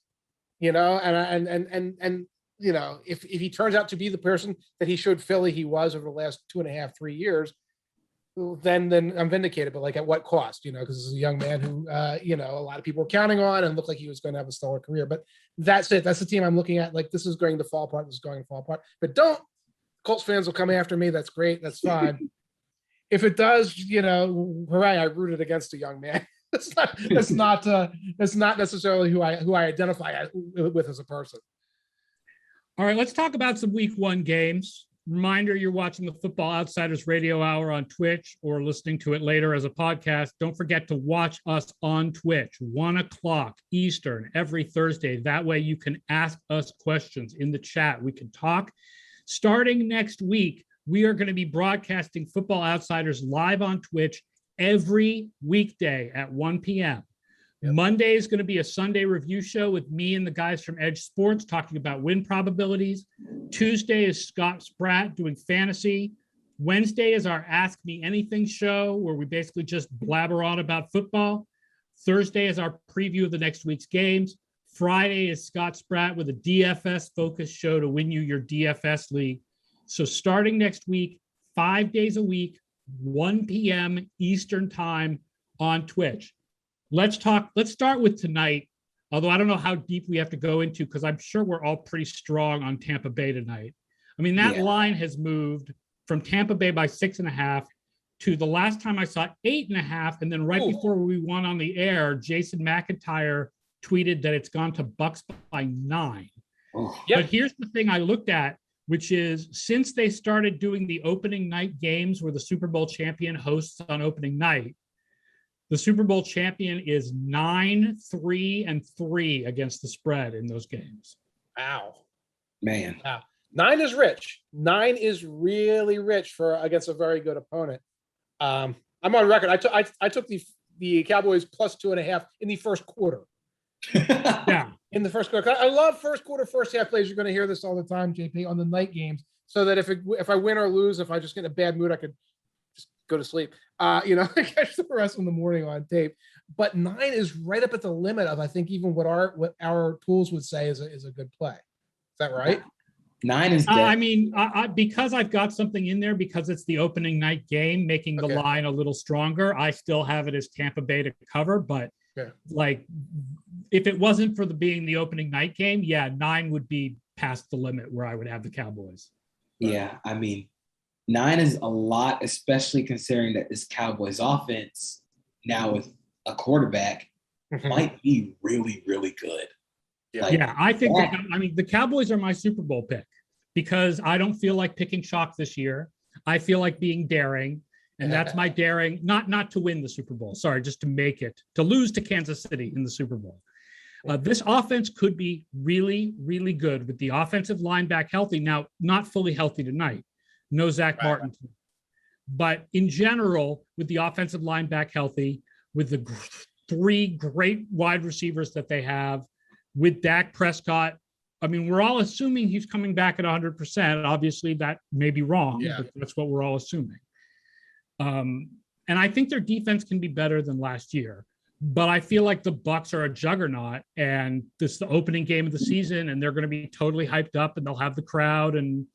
and if he turns out to be the person that he showed Philly he was over the last 2.5, 3 years, then I'm vindicated. But like, at what cost? Because this is a young man who a lot of people were counting on and looked like he was going to have a stellar career. But that's it. That's the team I'm looking at. Like, this is going to fall apart. This is going to fall apart. But Colts fans will come after me. That's great. That's fine. If it does, hooray! I rooted against a young man. That's not necessarily who I identify with as a person. All right, let's talk about some Week 1 games. Reminder: you're watching the Football Outsiders Radio Hour on Twitch or listening to it later as a podcast. Don't forget to watch us on Twitch, 1:00 Eastern every Thursday. That way, you can ask us questions in the chat. We can talk. Starting next week, we are going to be broadcasting Football Outsiders live on Twitch every weekday at 1 p.m. Yep. Monday is going to be a Sunday review show with me and the guys from EdjSports talking about win probabilities. Tuesday is Scott Spratt doing fantasy. Wednesday is our Ask Me Anything show, where we basically just blabber on about football. Thursday is our preview of the next week's games. Friday is Scott Spratt with a DFS focused show to win you your DFS league. So starting next week, 5 days a week, 1 p.m. Eastern time on Twitch. Let's start with tonight, although I don't know how deep we have to go into because I'm sure we're all pretty strong on Tampa Bay tonight. I mean, that line has moved from Tampa Bay by 6.5 to the last time I saw 8.5. And then before we went on the air, Jason McIntyre tweeted that it's gone to Bucs by 9. But here's the thing I looked at, which is since they started doing the opening night games where the Super Bowl champion hosts on opening night, the Super Bowl champion is 9-3-3 against the spread in those games. Wow. Man. Wow. 9 is rich. 9 is really rich against a very good opponent. I'm on record. I took the Cowboys plus 2.5 in the first quarter. Yeah. In the first quarter. I love first quarter, first half plays. You're going to hear this all the time, JP, on the night games. So that if I win or lose, if I just get in a bad mood, I could just go to sleep. Catch the rest in the morning on tape. But 9 is right up at the limit of, I think, even what our tools would say is a good play. Is that right? 9 is dead. I mean, because I've got something in there because it's the opening night game, making the line a little stronger. I still have it as Tampa Bay to cover, but like if it wasn't for being the opening night game, 9 would be past the limit where I would have the Cowboys. Yeah, I mean, 9 is a lot, especially considering that this Cowboys offense now with a quarterback might be really, really good. I think the Cowboys are my Super Bowl pick because I don't feel like picking chalk this year. I feel like being daring, and that's my daring, not to win the Super Bowl. Sorry, just to make it, to lose to Kansas City in the Super Bowl. This offense could be really, really good with the offensive line back healthy. Now, not fully healthy tonight. No Zach Martin. But in general, with the offensive line back healthy, with the 3 great wide receivers that they have, with Dak Prescott, I mean, we're all assuming he's coming back at 100%. Obviously, that may be wrong, but that's what we're all assuming. And I think their defense can be better than last year. But I feel like the Bucs are a juggernaut, and this is the opening game of the season, and they're going to be totally hyped up, and they'll have the crowd. And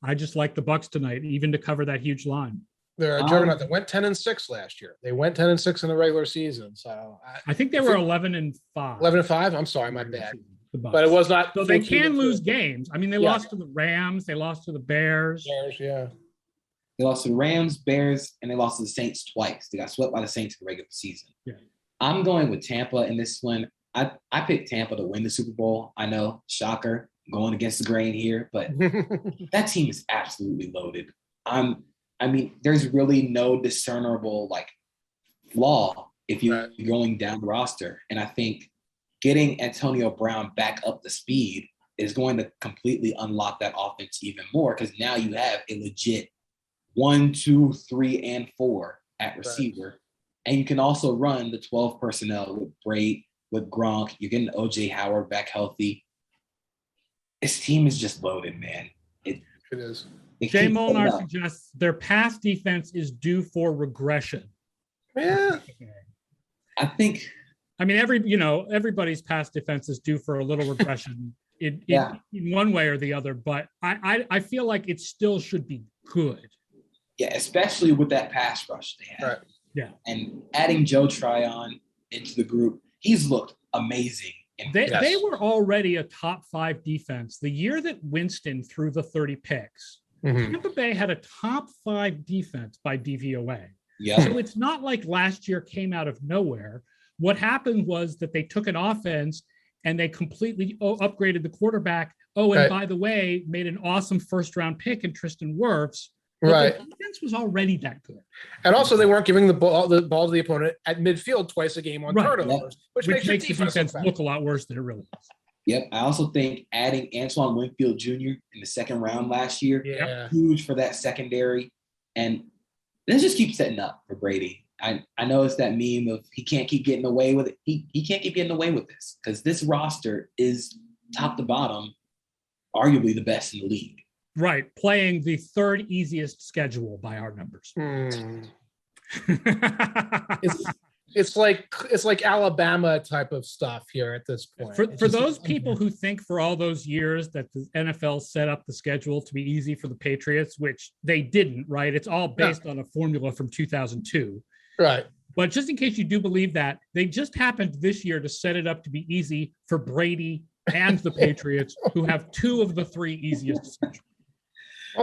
I just like the Bucs tonight, even to cover that huge line. They're a juggernaut. They went 10-6 last year. They went 10-6 in the regular season. So I think they were 11-5. 11-5. I'm sorry, my bad. But it was not. So they can lose games. I mean, they lost to the Rams. They lost to the Bears. Yeah. They lost to the Rams, Bears, and they lost to the Saints twice. They got swept by the Saints in the regular season. Yeah. I'm going with Tampa in this one. I picked Tampa to win the Super Bowl. I know, shocker, going against the grain here, but that team is absolutely loaded. I mean, there's really no discernible flaw if you're going down the roster. And I think getting Antonio Brown back up to speed is going to completely unlock that offense even more because now you have a legit 1, 2, 3, and 4 at receiver. And you can also run the 12 personnel with Braid, with Gronk. You're getting OJ Howard back healthy. This team is just loaded, man. It is. Jay Molnar suggests their pass defense is due for regression. Yeah. I mean, everybody's pass defense is due for a little regression in one way or the other, but I feel like it still should be good. Yeah, especially with that pass rush they have. Right. Yeah. And adding Joe Tryon into the group, he's looked amazing. They were already a top 5 defense. The year that Winston threw the 30 picks, Tampa Bay had a top 5 defense by DVOA. Yeah. So it's not like last year came out of nowhere. What happened was that they took an offense and they completely upgraded the quarterback. And by the way, made an awesome first-round pick in Tristan Wirfs. But the defense was already that good. And also they weren't giving the ball to the opponent at midfield twice a game on turnovers, which makes the defense look a lot worse than it really is. Yep. I also think adding Antoine Winfield Jr. in the second round last year, huge for that secondary. And let's just keep setting up for Brady. I know it's that meme of he can't keep getting away with it. He can't keep getting away with this because this roster is top to bottom, arguably the best in the league. Right. Playing the 3rd easiest schedule by our numbers. It's like Alabama type of stuff here at this point. For those people who think for all those years that the NFL set up the schedule to be easy for the Patriots, which they didn't, right? It's all based on a formula from 2002. Right. But just in case you do believe that, they just happened this year to set it up to be easy for Brady and the Patriots, who have 2 of the 3 easiest schedules.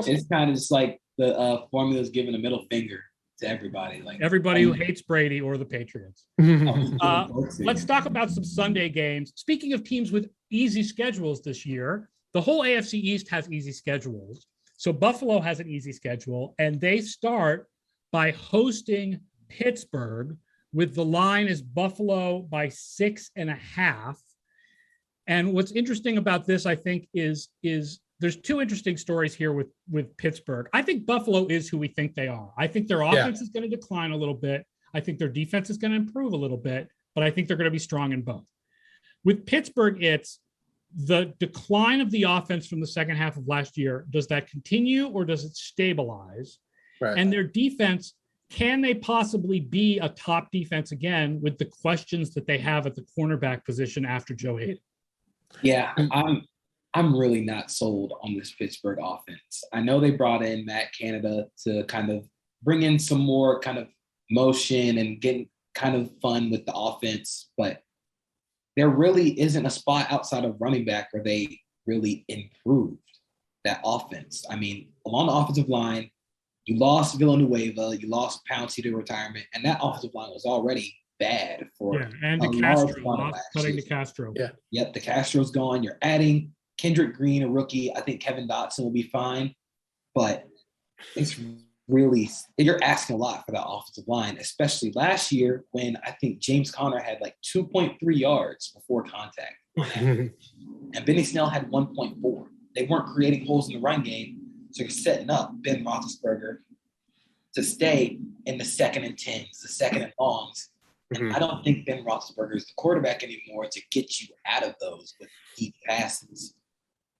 It's kind of just like the formula is giving a middle finger to everybody, like everybody who hates Brady or the Patriots. Let's talk about some Sunday games. Speaking of teams with easy schedules this year, the whole AFC East has easy schedules. So Buffalo has an easy schedule, and they start by hosting Pittsburgh, with the line is Buffalo by 6.5. And what's interesting about this, I think, is there's 2 interesting stories here with Pittsburgh. I think Buffalo is who we think they are. I think their offense is going to decline a little bit. I think their defense is going to improve a little bit, but I think they're going to be strong in both. With Pittsburgh, it's the decline of the offense from the second half of last year. Does that continue or does it stabilize? Right. And their defense, can they possibly be a top defense again with the questions that they have at the cornerback position after Joe Hayden? Yeah, I'm really not sold on this Pittsburgh offense. I know they brought in Matt Canada to kind of bring in some more kind of motion and get kind of fun with the offense, but there really isn't a spot outside of running back where they really improved that offense. I mean, along the offensive line, you lost Villanueva, you lost Pouncey to retirement, and that offensive line was already bad for and the Castro, cutting the Castro. Yeah. Yep, the Castro's gone. You're adding Kendrick Green, a rookie. I think Kevin Dotson will be fine, but it's really, you're asking a lot for that offensive line, especially last year when I think James Conner had like 2.3 yards before contact. And Benny Snell had 1.4. They weren't creating holes in the run game, so you're setting up Ben Roethlisberger to stay in the 2nd and 10s, the 2nd and longs. I don't think Ben Roethlisberger is the quarterback anymore to get you out of those with deep passes.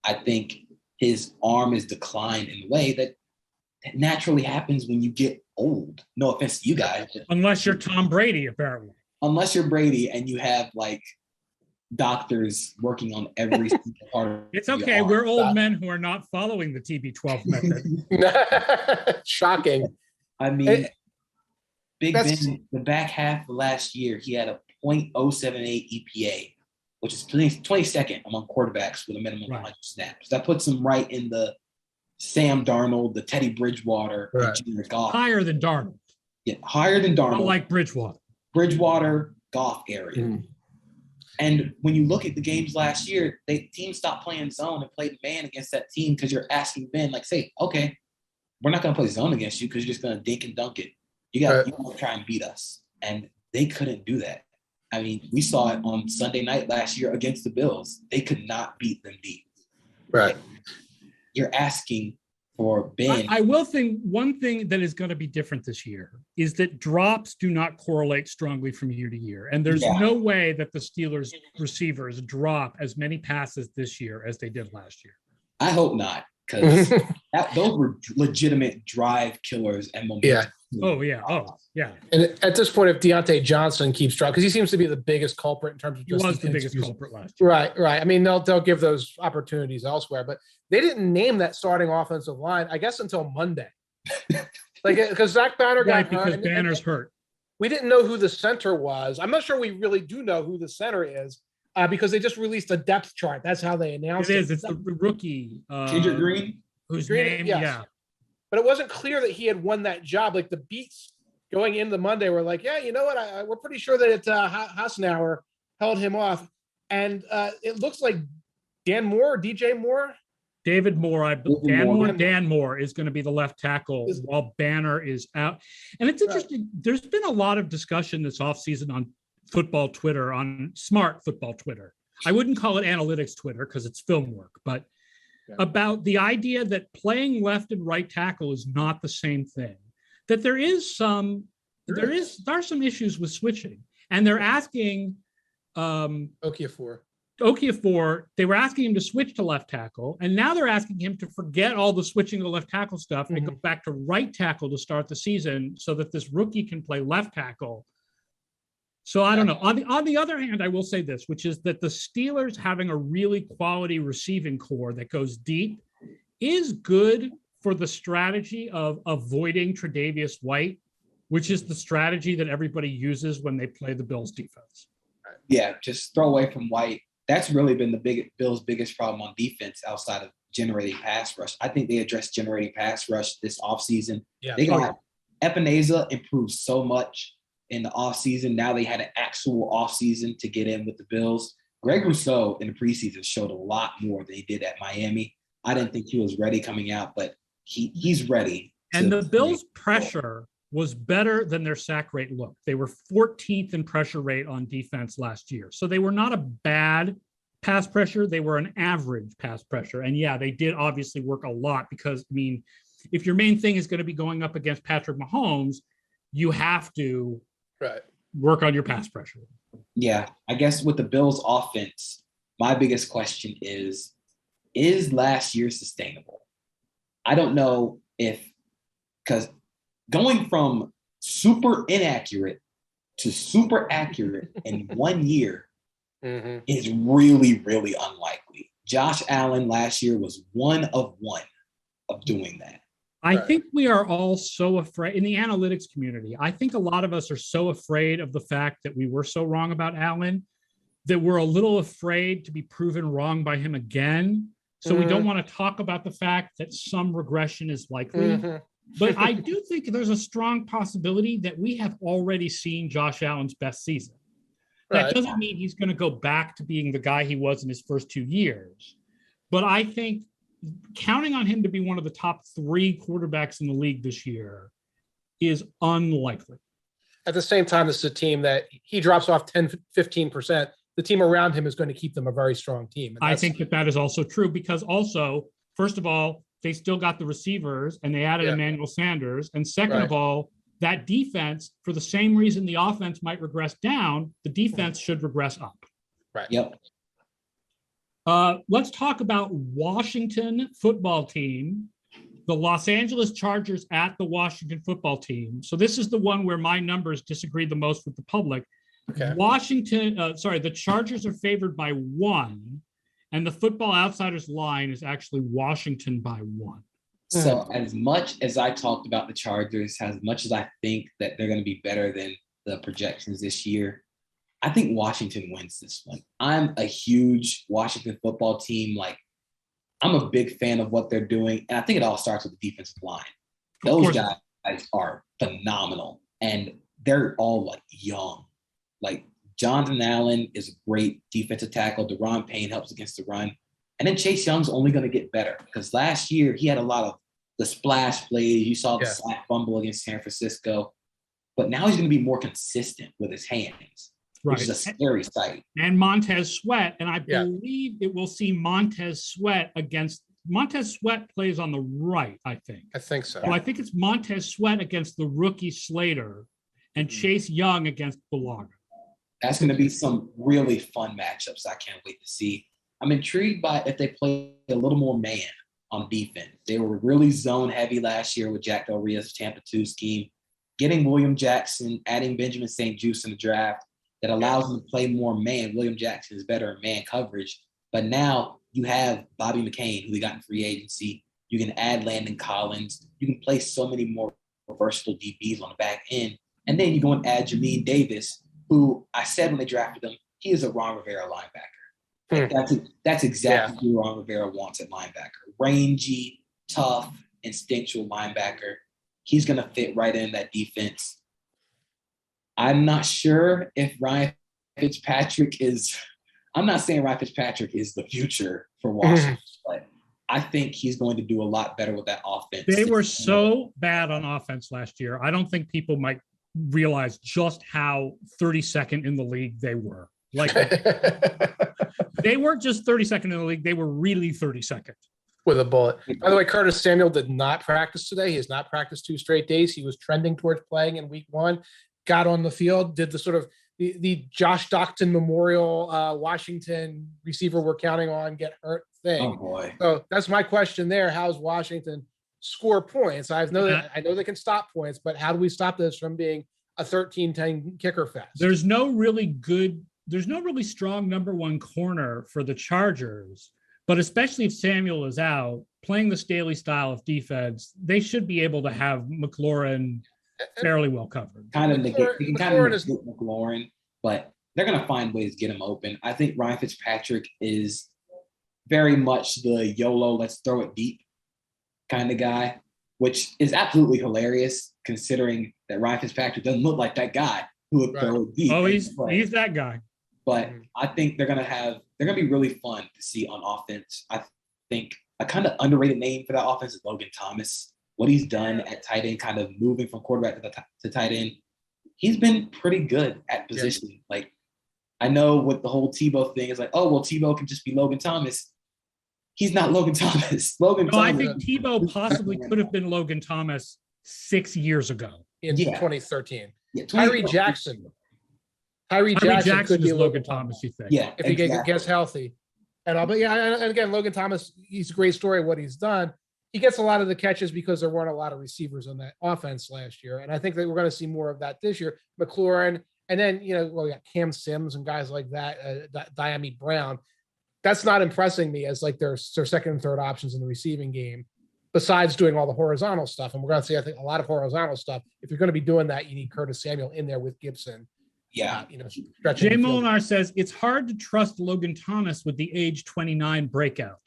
I think his arm is declined in a way that naturally happens when you get old. No offense to you guys. Unless you're Tom Brady, apparently. Unless you're Brady and you have like doctors working on every single part of it's okay. We're old men who are not following the TB12 method. Shocking. I mean, Big Ben, the back half of last year, he had a .078 EPA, which is 22nd among quarterbacks with a minimum of 100 snaps. That puts him right in the Sam Darnold, the Teddy Bridgewater, Junior Goff. Higher than Darnold. Yeah, higher than Darnold. Not like Bridgewater. Bridgewater, Goff area. And when you look at the games last year, teams stopped playing zone and played man against that team because you're asking Ben, like, say, okay, we're not going to play zone against you because you're just going to dink and dunk it. You want to try and beat us. And they couldn't do that. I mean, we saw it on Sunday night last year against the Bills. They could not beat them deep. Right. You're asking for Ben. I will think one thing that is going to be different this year is that drops do not correlate strongly from year to year. And there's no way that the Steelers receivers drop as many passes this year as they did last year. I hope not, because those were legitimate drive killers and momentum. Oh, yeah. And at this point, if Deontay Johnson keeps dropping, because he seems to be the biggest culprit in terms of he was the biggest culprit last year. Right. I mean, they'll give those opportunities elsewhere, but they didn't name that starting offensive line, I guess, until Monday. Because Zach Banner got hurt. Because Banner's hurt. We didn't know who the center was. I'm not sure we really do know who the center is because they just released a depth chart. That's how they announced it. It's the rookie. Kendrick Green? Whose name, But it wasn't clear that he had won that job. Like the beats going into Monday were like, yeah, you know what? We're pretty sure that Hassenauer held him off. And it looks like Dan Moore, DJ Moore. Dan Moore is going to be the left tackle while Banner is out. And it's interesting. There's been a lot of discussion this offseason on football Twitter, on smart football Twitter. I wouldn't call it analytics Twitter because it's film work, but about the idea that playing left and right tackle is not the same thing. That there are some issues with switching, and they're asking Okafor. They were asking him to switch to left tackle, and now they're asking him to forget all the switching to left tackle stuff and go back to right tackle to start the season, so that this rookie can play left tackle. So I don't know. On the other hand, I will say this, which is that the Steelers having a really quality receiving core that goes deep is good for the strategy of avoiding Tre'Davious White, which is the strategy that everybody uses when they play the Bills defense. Yeah, just throw away from White. That's really been the Bills' biggest problem on defense outside of generating pass rush. I think they addressed generating pass rush this offseason. Yeah. They got Epineza improved so much in the offseason. Now they had an actual offseason to get in with the Bills. Greg Rousseau in the preseason showed a lot more than he did at Miami. I didn't think he was ready coming out, but he's ready. And the Bills' pressure was better than their sack rate looked. They were 14th in pressure rate on defense last year. So they were not a bad pass pressure. They were an average pass pressure. And yeah, they did obviously work a lot because, I mean, if your main thing is going to be going up against Patrick Mahomes, you have to work on your pass pressure. Yeah, I guess with the Bills offense, my biggest question is last year sustainable? I don't know because going from super inaccurate to super accurate in 1 year is really, really unlikely. Josh Allen last year was 1 of 1 of doing that. I think we are all so afraid in the analytics community. I think a lot of us are so afraid of the fact that we were so wrong about Allen that we're a little afraid to be proven wrong by him again. So we don't want to talk about the fact that some regression is likely. But I do think there's a strong possibility that we have already seen Josh Allen's best season. That doesn't mean he's going to go back to being the guy he was in his first 2 years. But I think counting on him to be one of the top 3 quarterbacks in the league this year is unlikely. At the same time, this is a team that he drops off 10, 15%. The team around him is going to keep them a very strong team. I think that is also true because also, first of all, they still got the receivers and they added Emmanuel Sanders. And second of all, that defense, for the same reason the offense might regress down, the defense should regress up. Right. Yep. Let's talk about Washington football team, the Los Angeles Chargers at the Washington football team. So this is the one where my numbers disagree the most with the public. Okay. The Chargers are favored by 1, and the Football Outsiders line is actually Washington by 1. So as much as I talked about the Chargers, as much as I think that they're going to be better than the projections this year, I think Washington wins this one. I'm a huge Washington football team. Like, I'm a big fan of what they're doing. And I think it all starts with the defensive line. Those guys are phenomenal. And they're all like young. Like Jonathan Allen is a great defensive tackle. Deron Payne helps against the run. And then Chase Young's only going to get better because last year he had a lot of the splash plays. You saw the sack fumble against San Francisco. But now he's going to be more consistent with his hands. Which is a scary sight. And Montez Sweat. And I believe it will see Montez Sweat plays on the right, I think. I think so. So I think it's Montez Sweat against the rookie Slater and Chase Young against Bulaga. That's going to be some really fun matchups I can't wait to see. I'm intrigued by if they play a little more man on defense. They were really zone heavy last year with Jack Del Rio's Tampa 2 scheme. Getting William Jackson, adding Benjamin St. Juste in the draft, that allows them to play more man. William Jackson is better in man coverage. But now you have Bobby McCain, who they got in free agency. You can add Landon Collins. You can play so many more versatile DBs on the back end. And then you go and add Jamin Davis, who I said when they drafted him, he is a Ron Rivera linebacker. That's exactly who Ron Rivera wants at linebacker. Rangy, tough, instinctual linebacker. He's going to fit right in that defense. I'm not sure if Ryan Fitzpatrick I'm not saying Ryan Fitzpatrick is the future for Washington, but I think he's going to do a lot better with that offense. They were so bad on offense last year. I don't think people might realize just how 32nd in the league they were. Like, they weren't just 32nd in the league. They were really 32nd. With a bullet. By the way, Curtis Samuel did not practice today. He has not practiced 2 straight days. He was trending towards playing in week 1. Got on the field, did the sort of the Josh Docton Memorial Washington receiver we're counting on get hurt thing. Oh boy! So that's my question there. How's Washington score points? I know they can stop points, but how do we stop this from being a 13-10 kicker fest. There's no really strong number one corner for the Chargers, but especially if Samuel is out, playing the Staley style of defense, they should be able to have McLaurin fairly well covered. Kind of negate McLaurin, but they're going to find ways to get him open. I think Ryan Fitzpatrick is very much the YOLO, let's throw it deep kind of guy, which is absolutely hilarious considering that Ryan Fitzpatrick doesn't look like that guy who would throw it deep. Oh, he's that guy. But I think they're going to be really fun to see on offense. I think a kind of underrated name for that offense is Logan Thomas. What he's done at tight end, kind of moving from quarterback to tight end, he's been pretty good at positioning. Yeah. Like, I know with the whole Tebow thing, it's like, oh, well, Tebow can just be Logan Thomas. He's not Logan Thomas. I think Tebow possibly could have been Logan Thomas 6 years ago. In 2013. Yeah, Tyree Jackson could be Logan Thomas, you think? Yeah, if he gets healthy. And again, Logan Thomas, he's a great story of what he's done. He gets a lot of the catches because there weren't a lot of receivers on that offense last year. And I think that we're going to see more of that this year. McLaurin, and then, we got Cam Sims and guys like that, Diami Brown. That's not impressing me as like their second and third options in the receiving game, besides doing all the horizontal stuff. And we're going to see, I think, a lot of horizontal stuff. If you're going to be doing that, you need Curtis Samuel in there with Gibson. Yeah. Jay Molinar says it's hard to trust Logan Thomas with the age 29 breakout.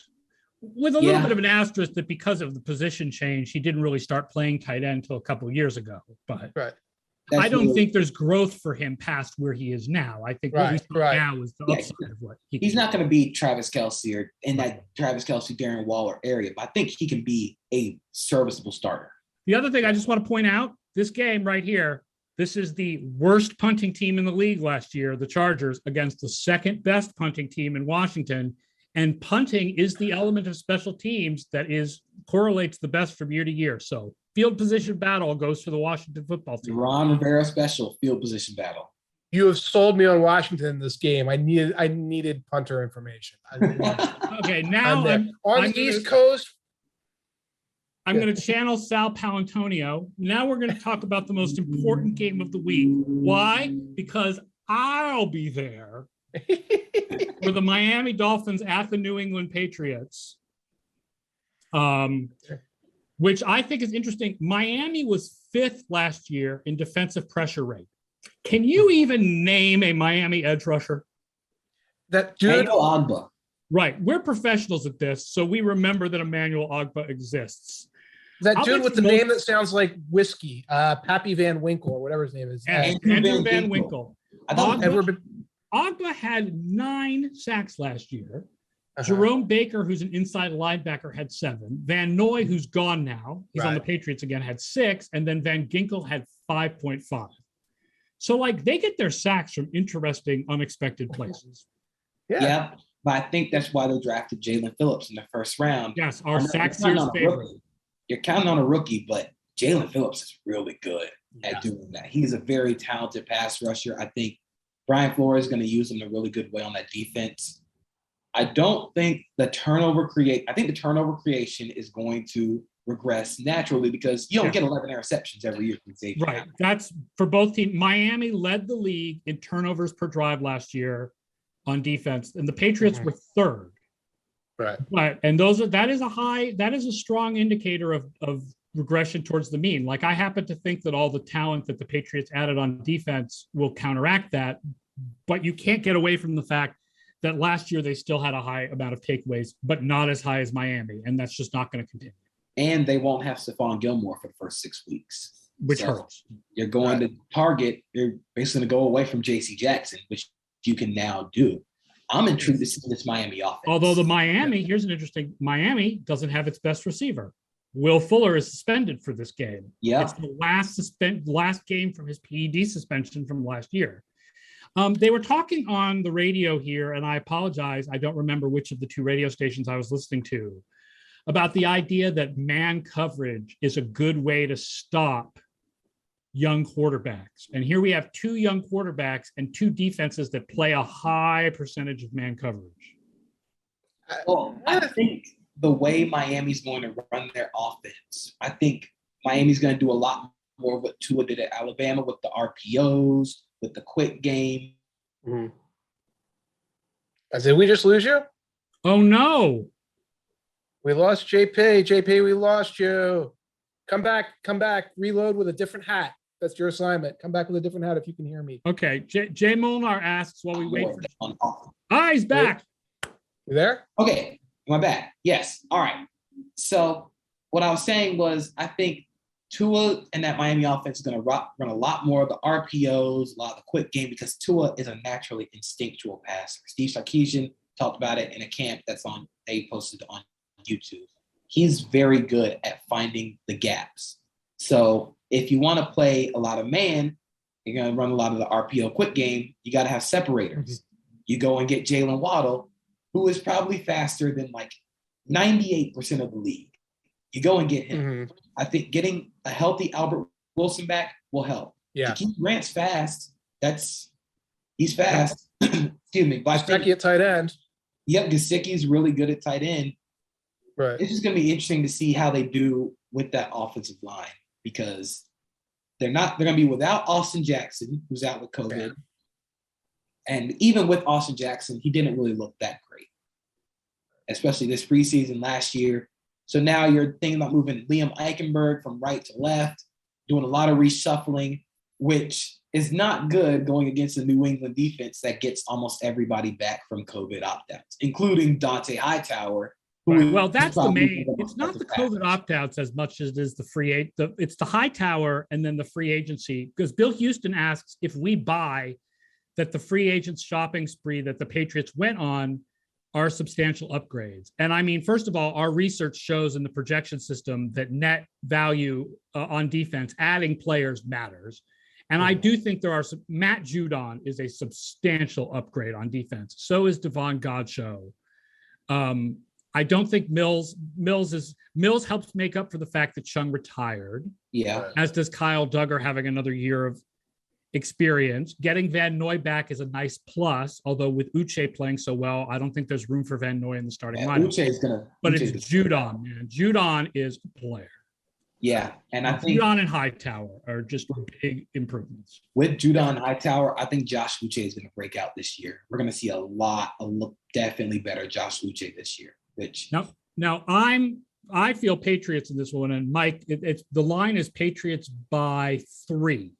With a little bit of an asterisk that because of the position change, he didn't really start playing tight end until a couple of years ago. But I don't think there's growth for him past where he is now. I think what he's now is the upside of what he's not going to be Travis Kelce or in that Travis Kelce, Darren Waller area, but I think he can be a serviceable starter. The other thing I just want to point out, this game right here, this is the worst punting team in the league last year, the Chargers, against the second best punting team in Washington. And punting is the element of special teams that correlates the best from year to year. So field position battle goes to the Washington football team. Ron Rivera special field position battle. You have sold me on Washington in this game. I needed punter information. Okay, now on the East Coast. I'm going to channel Sal Palantonio. Now we're going to talk about the most important game of the week. Why? Because I'll be there for the Miami Dolphins at the New England Patriots, which I think is interesting. Miami was 5th last year in defensive pressure rate. Can you even name a Miami edge rusher? That dude, Ogba. Right. We're professionals at this, so we remember that Emmanuel Ogba exists. That dude with the name that sounds like whiskey, Pappy Van Winkle, or whatever his name is. Andrew Van Winkle. Ogba had 9 sacks last year. Jerome Baker, who's an inside linebacker, had 7. Van Noy, who's gone now, he's on the Patriots again, had 6. And then Van Ginkel had 5.5. So, they get their sacks from interesting, unexpected places. Yeah. But I think that's why they drafted Jalen Phillips in the first round. Yes, our sack series favorite. You're counting on a rookie, but Jalen Phillips is really good at doing that. He's a very talented pass rusher. I think Brian Flores is going to use him in a really good way on that defense. I don't think the turnover creation is going to regress naturally because you don't get 11 interceptions every year from safety. Right. That's for both teams. Miami led the league in turnovers per drive last year on defense, and the Patriots were 3rd. Right. And that is a strong indicator of regression towards the mean. I happen to think that all the talent that the Patriots added on defense will counteract that, but you can't get away from the fact that last year they still had a high amount of takeaways, but not as high as Miami, and that's just not going to continue. And they won't have Stephon Gilmore for the first 6 weeks. Which hurts. You're going to target, you're basically going to go away from J.C. Jackson, which you can now do. I'm intrigued to see this Miami offense. Although here's an interesting, Miami doesn't have its best receiver. Will Fuller is suspended for this game. Yeah. It's the last game from his PED suspension from last year. They were talking on the radio here, and I apologize, I don't remember which of the 2 radio stations I was listening to, about the idea that man coverage is a good way to stop young quarterbacks. And here we have 2 young quarterbacks and 2 defenses that play a high percentage of man coverage. Well, I think the way Miami's going to run their offense, I think Miami's going to do a lot more of what Tua did at Alabama with the RPOs, with the quick game. Mm-hmm. Did we just lose you? Oh, no. We lost JP. JP, we lost you. Come back. Reload with a different hat. That's your assignment. Come back with a different hat if you can hear me. Okay. Jay Molnar asks while we wait for... he's back. You there? Okay. Am I back? Yes. All right. So what I was saying was I think Tua and that Miami offense is going to run a lot more of the RPOs, a lot of the quick game, because Tua is a naturally instinctual passer. Steve Sarkisian talked about it in a camp they posted on YouTube. He's very good at finding the gaps. So if you want to play a lot of man, you're going to run a lot of the RPO quick game. You got to have separators. Mm-hmm. You go and get Jalen Waddle, who is probably faster than like 98% of the league. You go and get him. Mm-hmm. I think getting a healthy Albert Wilson back will help. Yeah. To keep Grant's fast, he's fast. Excuse me. Gesicki at tight end. Yep, Gesicki is really good at tight end. Right. It's just going to be interesting to see how they do with that offensive line, because they're going to be without Austin Jackson, who's out with COVID. Damn. And even with Austin Jackson, he didn't really look that great, especially this preseason last year. So now you're thinking about moving Liam Eichenberg from right to left, doing a lot of reshuffling, which is not good going against a New England defense that gets almost everybody back from COVID opt-outs, including Dante Hightower. Well, that's the main. It's not the COVID opt-outs as much as it is the free. It's the Hightower and then the free agency. Because Bill Houston asks if we buy that the free agents shopping spree that the Patriots went on are substantial upgrades. And I mean, first of all, our research shows in the projection system that net value on defense, adding players matters. And I do think there are Matt Judon is a substantial upgrade on defense. So is Devon Godchaux. I don't think Mills helps make up for the fact that Chung retired. Yeah. As does Kyle Duggar having another year of experience. Getting Van Noy back is a nice plus, although with Uche playing so well, I don't think there's room for Van Noy in the starting lineup. It's Judon, man. Judon is a player. Yeah, and I think Judon and Hightower are just big improvements. With Judon and Hightower, I think Josh Uche is going to break out this year. We're going to see a definitely better Josh Uche this year. Now I feel Patriots in this one, and Mike, it's the line is Patriots by 3.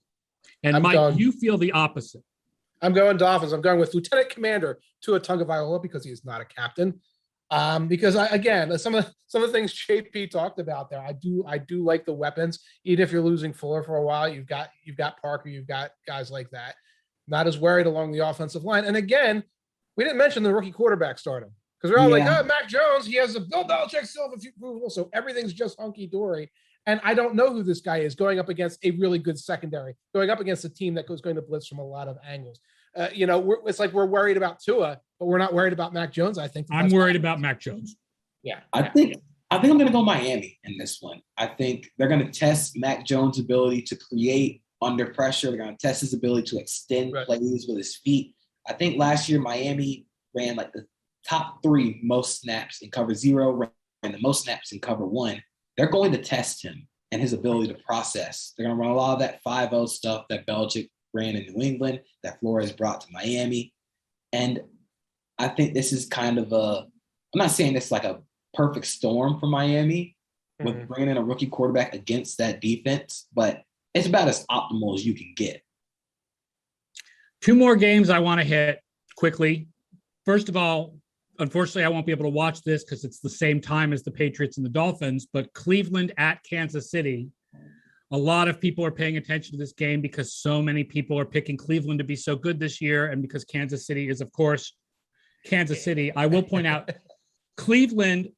And Mike, you feel the opposite. I'm going Dolphins. I'm going with Lieutenant Commander Tua Tagovailoa because he is not a captain. Because some of the things JP talked about there, I do like the weapons. Even if you're losing Fuller for a while, you've got Parker, you've got guys like that. Not as worried along the offensive line. And again, we didn't mention the rookie quarterback starting because we're all like, oh, Mac Jones, he has a Bill Belichick seal of approval, so everything's just hunky dory. And I don't know who this guy is going up against a really good secondary, going up against a team that was going to blitz from a lot of angles. It's like we're worried about Tua, but we're not worried about Mac Jones. I think I'm worried about Mac Jones. Yeah, I think I'm going to go Miami in this one. I think they're going to test Mac Jones' ability to create under pressure. They're going to test his ability to extend plays with his feet. I think last year Miami ran like the top 3 most snaps in cover 0, ran the most snaps in cover 1. They're going to test him and his ability to process. They're going to run a lot of that 5-0 stuff that Belichick ran in New England, that Flores brought to Miami. And I think this is kind of I'm not saying it's like a perfect storm for Miami with bringing in a rookie quarterback against that defense, but it's about as optimal as you can get. 2 more games I want to hit quickly. First of all, unfortunately, I won't be able to watch this because it's the same time as the Patriots and the Dolphins, but Cleveland at Kansas City. A lot of people are paying attention to this game because so many people are picking Cleveland to be so good this year. And because Kansas City is, of course, Kansas City. I will point out Cleveland,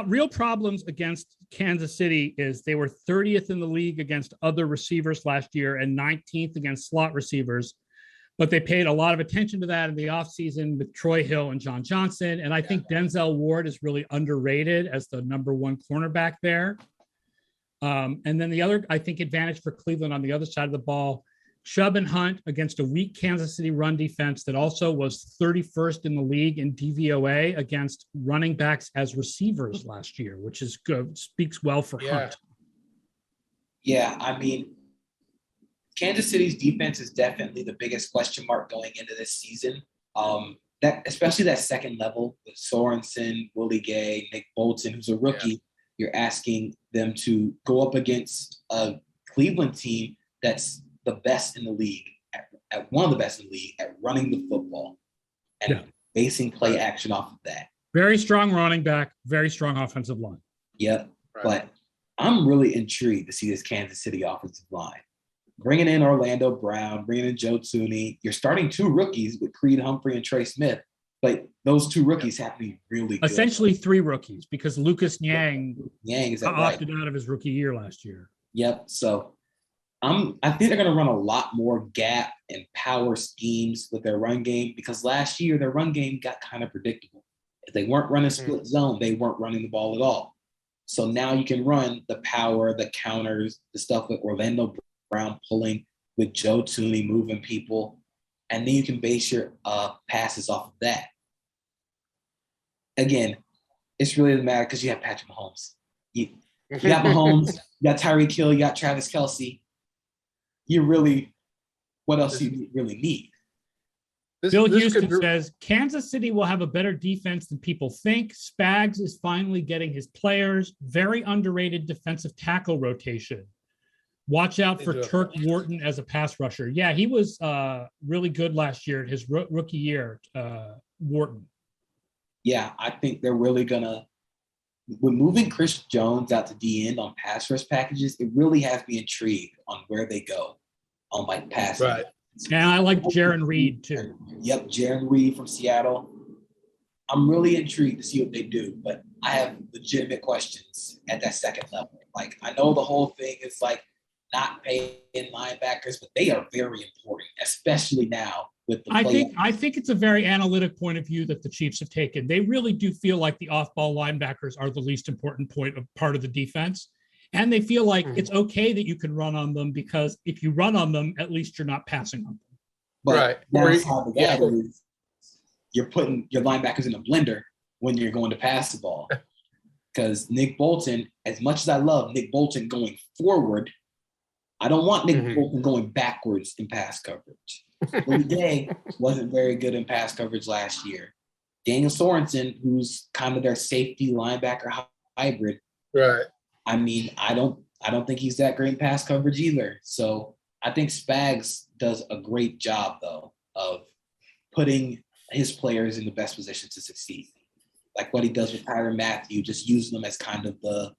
real problems against Kansas City is they were 30th in the league against other receivers last year and 19th against slot receivers. But they paid a lot of attention to that in the offseason with Troy Hill and John Johnson. And I think Denzel Ward is really underrated as the number 1 cornerback there. And then the other, I think, advantage for Cleveland on the other side of the ball, Chubb and Hunt against a weak Kansas City run defense that also was 31st in the league in DVOA against running backs as receivers last year, which is good, speaks well for Hunt. Yeah, I mean, Kansas City's defense is definitely the biggest question mark going into this season. That especially that second level with Sorensen, Willie Gay, Nick Bolton, who's a rookie. Yeah. You're asking them to go up against a Cleveland team that's the best in the league, at one of the best in the league at running the football and basing play action off of that. Very strong running back, very strong offensive line. Yep. Right. But I'm really intrigued to see this Kansas City offensive line. Bringing in Orlando Brown, bringing in Joe Thuney. You're starting 2 rookies with Creed Humphrey and Trey Smith, but those 2 rookies have to be really good. Essentially 3 rookies because Lucas Niang is opted out of his rookie year last year. Yep. So I think they're going to run a lot more gap and power schemes with their run game because last year their run game got kind of predictable. If they weren't running split zone, they weren't running the ball at all. So now you can run the power, the counters, the stuff with Orlando Brown pulling, with Joe Thuney moving people, and then you can base your passes off of that. Again, it's really doesn't matter because you have Patrick Mahomes. You got Mahomes, you got Tyreek Hill, you got Travis Kelce. What else do you really need? Bill Houston says, Kansas City will have a better defense than people think. Spags is finally getting his players. Very underrated defensive tackle rotation. Watch out for Turk Wharton as a pass rusher. Yeah, he was really good last year, his rookie year, Wharton. Yeah, I think they're really going to – when moving Chris Jones out to D-end on pass rush packages, it really has me intrigued on where they go on, like, passing. Right. And I like Jaron Reed, too. Yep, Jaron Reed from Seattle. I'm really intrigued to see what they do, but I have legitimate questions at that second level. Like, I know the whole thing is, like, not paying linebackers, but they are very important, especially now with the I think it's a very analytic point of view that the Chiefs have taken. They really do feel like the off-ball linebackers are the least important part of the defense. And they feel like it's okay that you can run on them because if you run on them, at least you're not passing on them. But that's how the gap is. You're putting your linebackers in a blender when you're going to pass the ball. Because Nick Bolton, as much as I love Nick Bolton going forward, I don't want Nick Bolton going backwards in pass coverage. Willie Gay wasn't very good in pass coverage last year. Daniel Sorensen, who's kind of their safety linebacker hybrid. Right. I mean, I don't think he's that great in pass coverage either. So I think Spags does a great job, though, of putting his players in the best position to succeed. Like what he does with Tyrann Mathieu, just using them as kind of the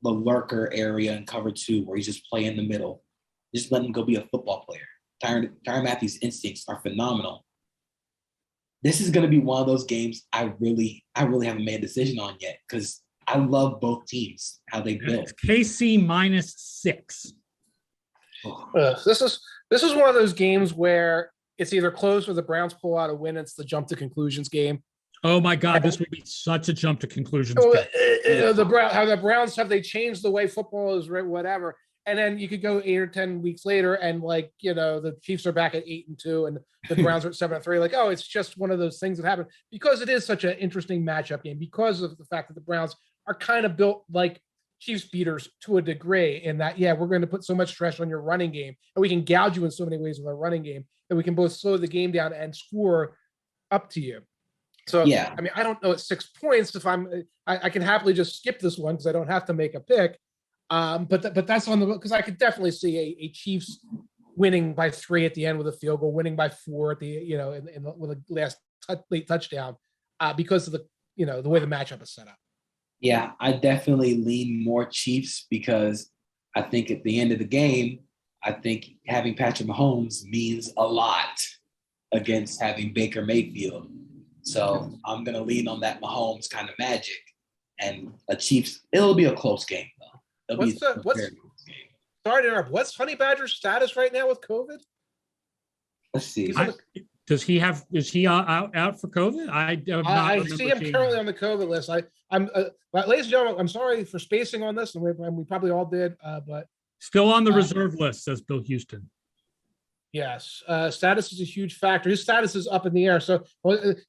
lurker area in cover 2 where he's just playing in the middle. Just letting him go be a football player. Tyrann Mathieu's instincts are phenomenal. This is going to be one of those games I really haven't made a decision on yet because I love both teams, how they build. It's KC -6. This is one of those games where it's either close or the Browns pull out a win. It's the jump to conclusions game. Oh my God, this would be such a jump to conclusions. The Browns have they changed the way football is, whatever. And then you could go 8 or 10 weeks later and the Chiefs are back at 8-2 and the Browns are at 7-3. Like, oh, it's just one of those things that happen because it is such an interesting matchup game because of the fact that the Browns are kind of built like Chiefs beaters to a degree in that, we're going to put so much stress on your running game and we can gouge you in so many ways with our running game that we can both slow the game down and score up to you. So, I mean, I don't know at 6 points if I can happily just skip this one because I don't have to make a pick. But that's on the because I could definitely see a Chiefs winning by 3 at the end with a field goal, winning by 4 at the with a last late touchdown because of the way the matchup is set up. Yeah, I definitely lean more Chiefs because I think at the end of the game, I think having Patrick Mahomes means a lot against having Baker Mayfield. So I'm going to lean on that Mahomes kind of magic and a Chiefs. It'll be a close game, though. Sorry to interrupt. What's Honey Badger's status right now with COVID? Let's see. Is he out for COVID? I see him currently on the COVID list. I'm ladies and gentlemen, I'm sorry for spacing on this, and we probably all did, but still on the reserve list, says Bill Houston. Yes, status is a huge factor. His status is up in the air, so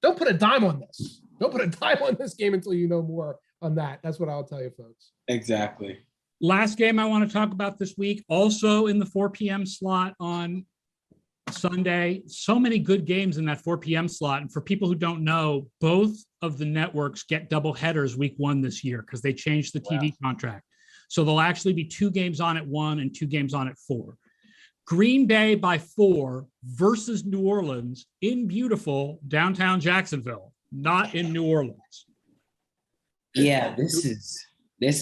don't put a dime on this. Don't put a dime on this game until you know more on that. That's what I'll tell you, folks. Exactly. Last game I want to talk about this week, also in the 4 p.m. slot on Sunday. So many good games in that 4 p.m. slot. And for people who don't know, both of the networks get double headers week 1 this year because they changed the TV contract. So there'll actually be 2 games on at 1 and 2 games on at 4. Green Bay by 4 versus New Orleans in beautiful downtown Jacksonville, not in New Orleans. Yeah, this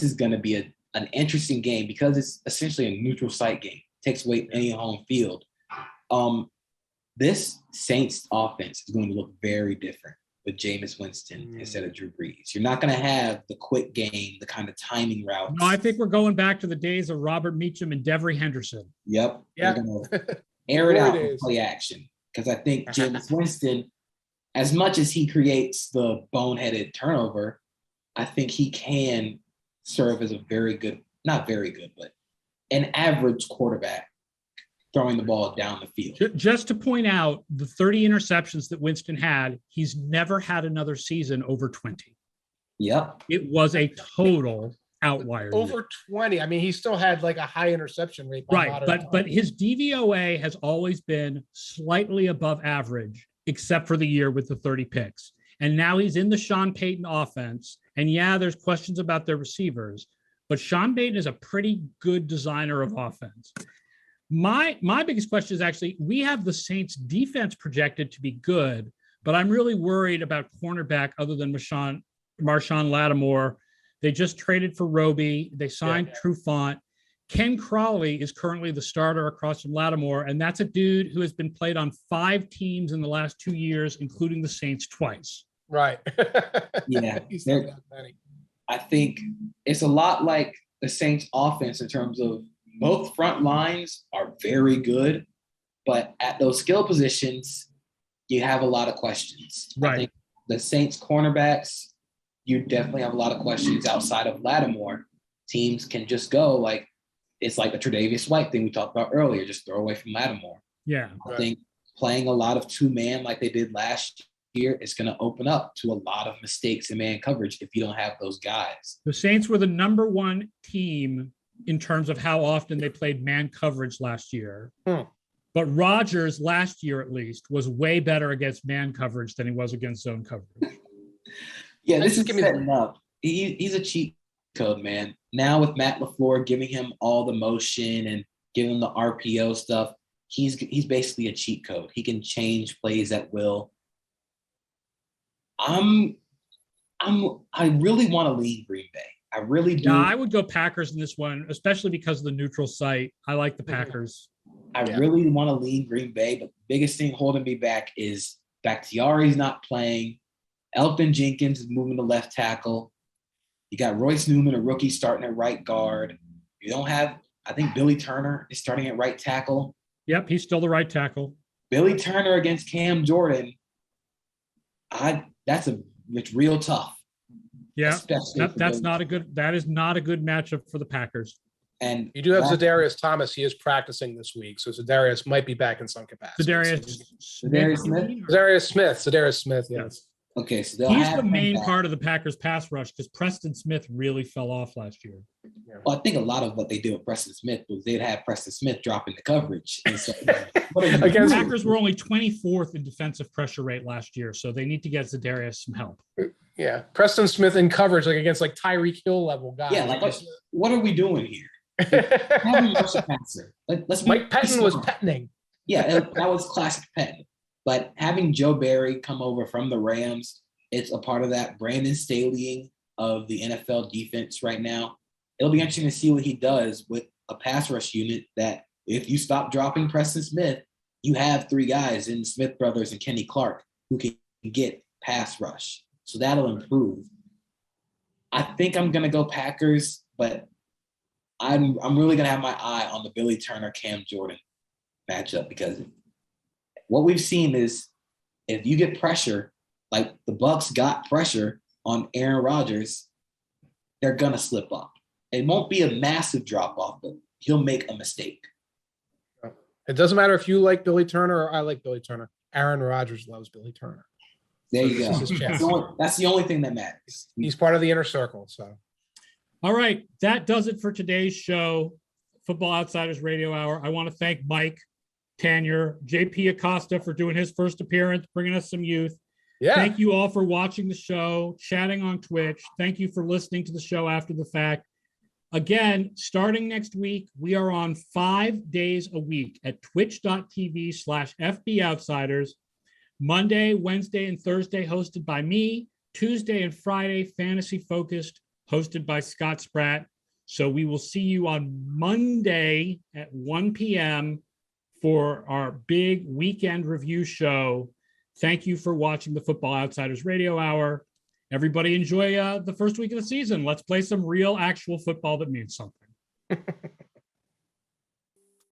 is going to be an interesting game because it's essentially a neutral site game. It takes away any home field. This Saints offense is going to look very different with Jameis Winston instead of Drew Brees. You're not going to have the quick game, the kind of timing routes. No, I think we're going back to the days of Robert Meacham and Devery Henderson. Yep. They're going to air it out and play action because I think Jameis Winston, as much as he creates the boneheaded turnover, I think he can serve as a very good, not very good, but an average quarterback throwing the ball down the field. Just to point out, the 30 interceptions that Winston had, he's never had another season over 20. Yep. It was a total outlier. Over 20. I mean, he still had like a high interception rate. Right, but his DVOA has always been slightly above average, except for the year with the 30 picks. And now he's in the Sean Payton offense. And yeah, there's questions about their receivers, but Sean Payton is a pretty good designer of offense. My biggest question is actually, we have the Saints defense projected to be good, but I'm really worried about cornerback other than Marshawn Lattimore. They just traded for Roby. They signed Trufant. Ken Crawley is currently the starter across from Lattimore, and that's a dude who has been played on 5 teams in the last 2 years, including the Saints twice. Right. Yeah. I think it's a lot like the Saints offense in terms of both front lines are very good, but at those skill positions, you have a lot of questions. Right. I think the Saints cornerbacks, you definitely have a lot of questions outside of Lattimore. Teams can just go like, it's like the Tre'Davious White thing we talked about earlier, just throw away from Lattimore. Yeah. I think playing a lot of 2-man like they did last year is going to open up to a lot of mistakes in man coverage if you don't have those guys. The Saints were the number 1 team in terms of how often they played man coverage last year. But Rodgers last year, at least, was way better against man coverage than he was against zone coverage. Yeah, this is setting up. He's a cheat code, man. Now with Matt LaFleur giving him all the motion and giving him the RPO stuff, he's basically a cheat code. He can change plays at will. I really want to lead Green Bay. I really do. Yeah, I would go Packers in this one, especially because of the neutral site. I like the Packers. I really want to lead Green Bay, but the biggest thing holding me back is Bakhtiari's not playing. Elton Jenkins is moving to left tackle. You got Royce Newman, a rookie, starting at right guard. You don't have, I think Billy Turner is starting at right tackle. Yep, he's still the right tackle. Billy Turner against Cam Jordan. It's real tough. Yeah, that is not a good matchup for the Packers. And you do have Zadarius Thomas. He is practicing this week, so Zadarius might be back in some capacity. Zadarius Smith. Yes. Okay, so he's the main part of the Packers pass rush because Preston Smith really fell off last year. Yeah. Well, I think a lot of what they did with Preston Smith was they'd have Preston Smith dropping the coverage. And so, the Packers were only 24th in defensive pressure rate last year, so they need to get Zadarius some help. Yeah, Preston Smith in coverage against Tyreek Hill level guys. Yeah, what are we doing here? Let's Mike Pettin was petting. Yeah, that was classic Pettin. But having Joe Barry come over from the Rams, it's a part of that Brandon Staleying of the NFL defense right now. It'll be interesting to see what he does with a pass rush unit that if you stop dropping Preston Smith, you have 3 guys in the Smith brothers and Kenny Clark who can get pass rush. So that'll improve. I think I'm going to go Packers, but I'm really going to have my eye on the Billy Turner, Cam Jordan matchup because what we've seen is if you get pressure, like the Bucs got pressure on Aaron Rodgers, they're going to slip up. It won't be a massive drop-off, but he'll make a mistake. It doesn't matter if you like Billy Turner or I like Billy Turner. Aaron Rodgers loves Billy Turner. There you go. That's the only thing that matters. He's part of the inner circle. So All right. That does it for today's show, Football Outsiders Radio Hour. I want to thank Mike, Tanier, JP Acosta for doing his first appearance, bringing us some youth. Yeah. Thank you all for watching the show, chatting on Twitch. Thank you for listening to the show after the fact. Again, starting next week, we are on 5 days a week at twitch.tv/FB Outsiders. Monday, Wednesday, and Thursday hosted by me. Tuesday and Friday, fantasy focused, hosted by Scott Spratt. So we will see you on Monday at 1 p.m. for our big weekend review show. Thank you for watching the Football Outsiders Radio Hour. Everybody enjoy the first week of the season. Let's play some real, actual football that means something.